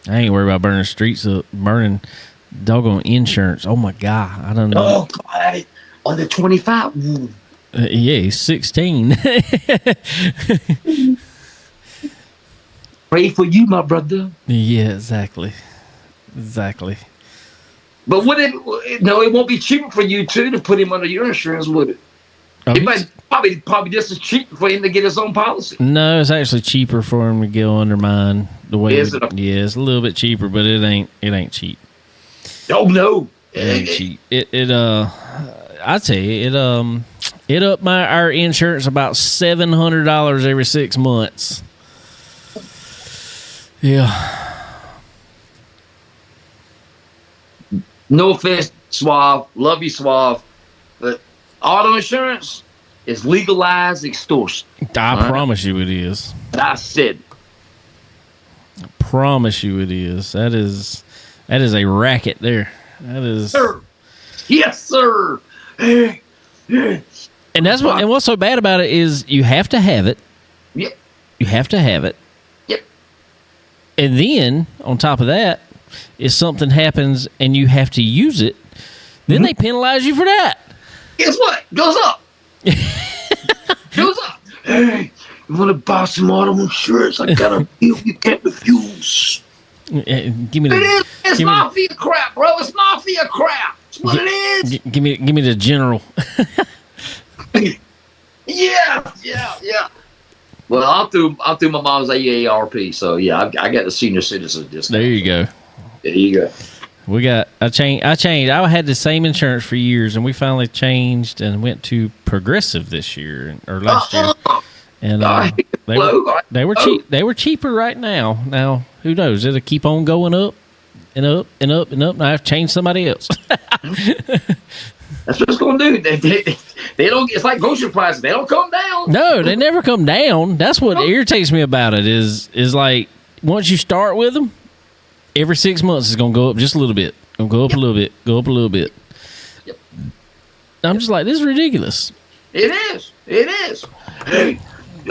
I ain't worried about burning streets up, burning doggone insurance. Oh, my God. I don't know. Oh, God. On the 25. Yeah, he's 16. Pray for you, my brother. Yeah, exactly. Exactly. But it won't be cheaper for you, too, to put him under your insurance, would it? Oh, It might probably just as cheap for him to get his own policy. no, it's actually cheaper for him to go under mine. The way Is it? Yeah, it's a little bit cheaper, but it ain't cheap. Oh, no. It ain't cheap. I tell you, it upped our insurance about $700 every 6 months. Yeah. No offense, Suave. Love you, Suave. But auto insurance is legalized extortion. I promise you it is. I said. Promise you it is. That is a racket there. That is. Sir. Yes, sir. And what's so bad about it is you have to have it. Yep. You have to have it. Yep. And then on top of that, if something happens and you have to use it, then they penalize you for that. Guess what? Goes up. Goes up. Hey, you want to buy some auto insurance? I got a deal you can't refuse. Give me the. It's mafia crap, bro. It's mafia crap. That's what it is. Give me the general. Yeah. Well, I'm through my mom's AARP, so yeah, I got the senior citizen discount. There you go. There you go. I changed. I had the same insurance for years, and we finally changed and went to Progressive this year or last year. And they were cheap. They were cheaper right now. Now who knows? It'll keep on going up and up and up and up. And I have to change somebody else. That's what it's going to do. They don't. It's like grocery prices. They don't come down. No, they never come down. That's what irritates me about it. Is like once you start with them, every 6 months it's going to go up just a little bit. Gonna go up a little bit. Go up a little bit. Yep. I'm just like, this is ridiculous. It is. It is. Hey,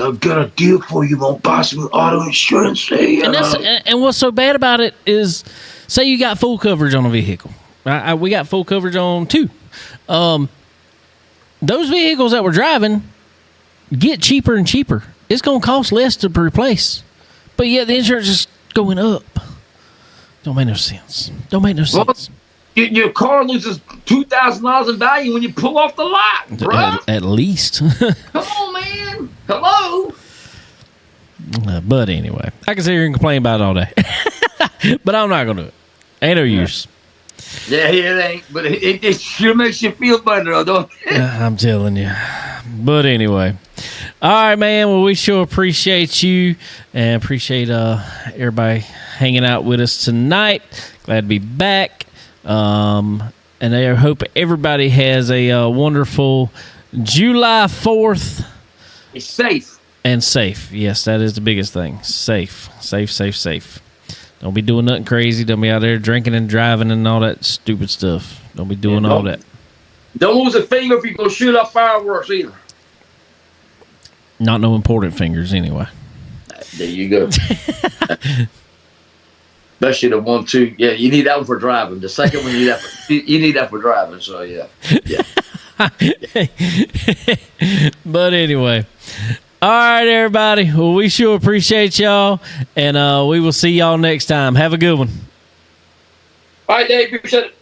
I've got a deal for you. Won't buy some auto insurance. Hey, and what's so bad about it is, say you got full coverage on a vehicle. We got full coverage on 2. Those vehicles that we're driving get cheaper and cheaper. It's going to cost less to replace, but yet the insurance is going up. Don't make no sense. Your car loses $2,000 in value when you pull off the lot, bro. At least. Come on, man. Hello. But anyway, I can sit here and complain about it all day. But I'm not going to do it. Ain't no use. Yeah, it ain't. But it sure makes you feel better, don't it? I'm telling you. But anyway. All right, man. Well, we sure appreciate you and appreciate everybody hanging out with us tonight. Glad to be back. And I hope everybody has a wonderful July 4th. It's safe. And safe. Yes, that is the biggest thing. Safe. Don't be doing nothing crazy. Don't be out there drinking and driving and all that stupid stuff. Don't be doing all that. Don't lose a finger if you go shoot up fireworks either. Not no important fingers anyway. There you go. Especially the 1, 2. Yeah, you need that one for driving. The second one, you need that for driving. So, yeah. But anyway. All right, everybody. Well, we sure appreciate y'all. And we will see y'all next time. Have a good one. All right, Dave. Appreciate it.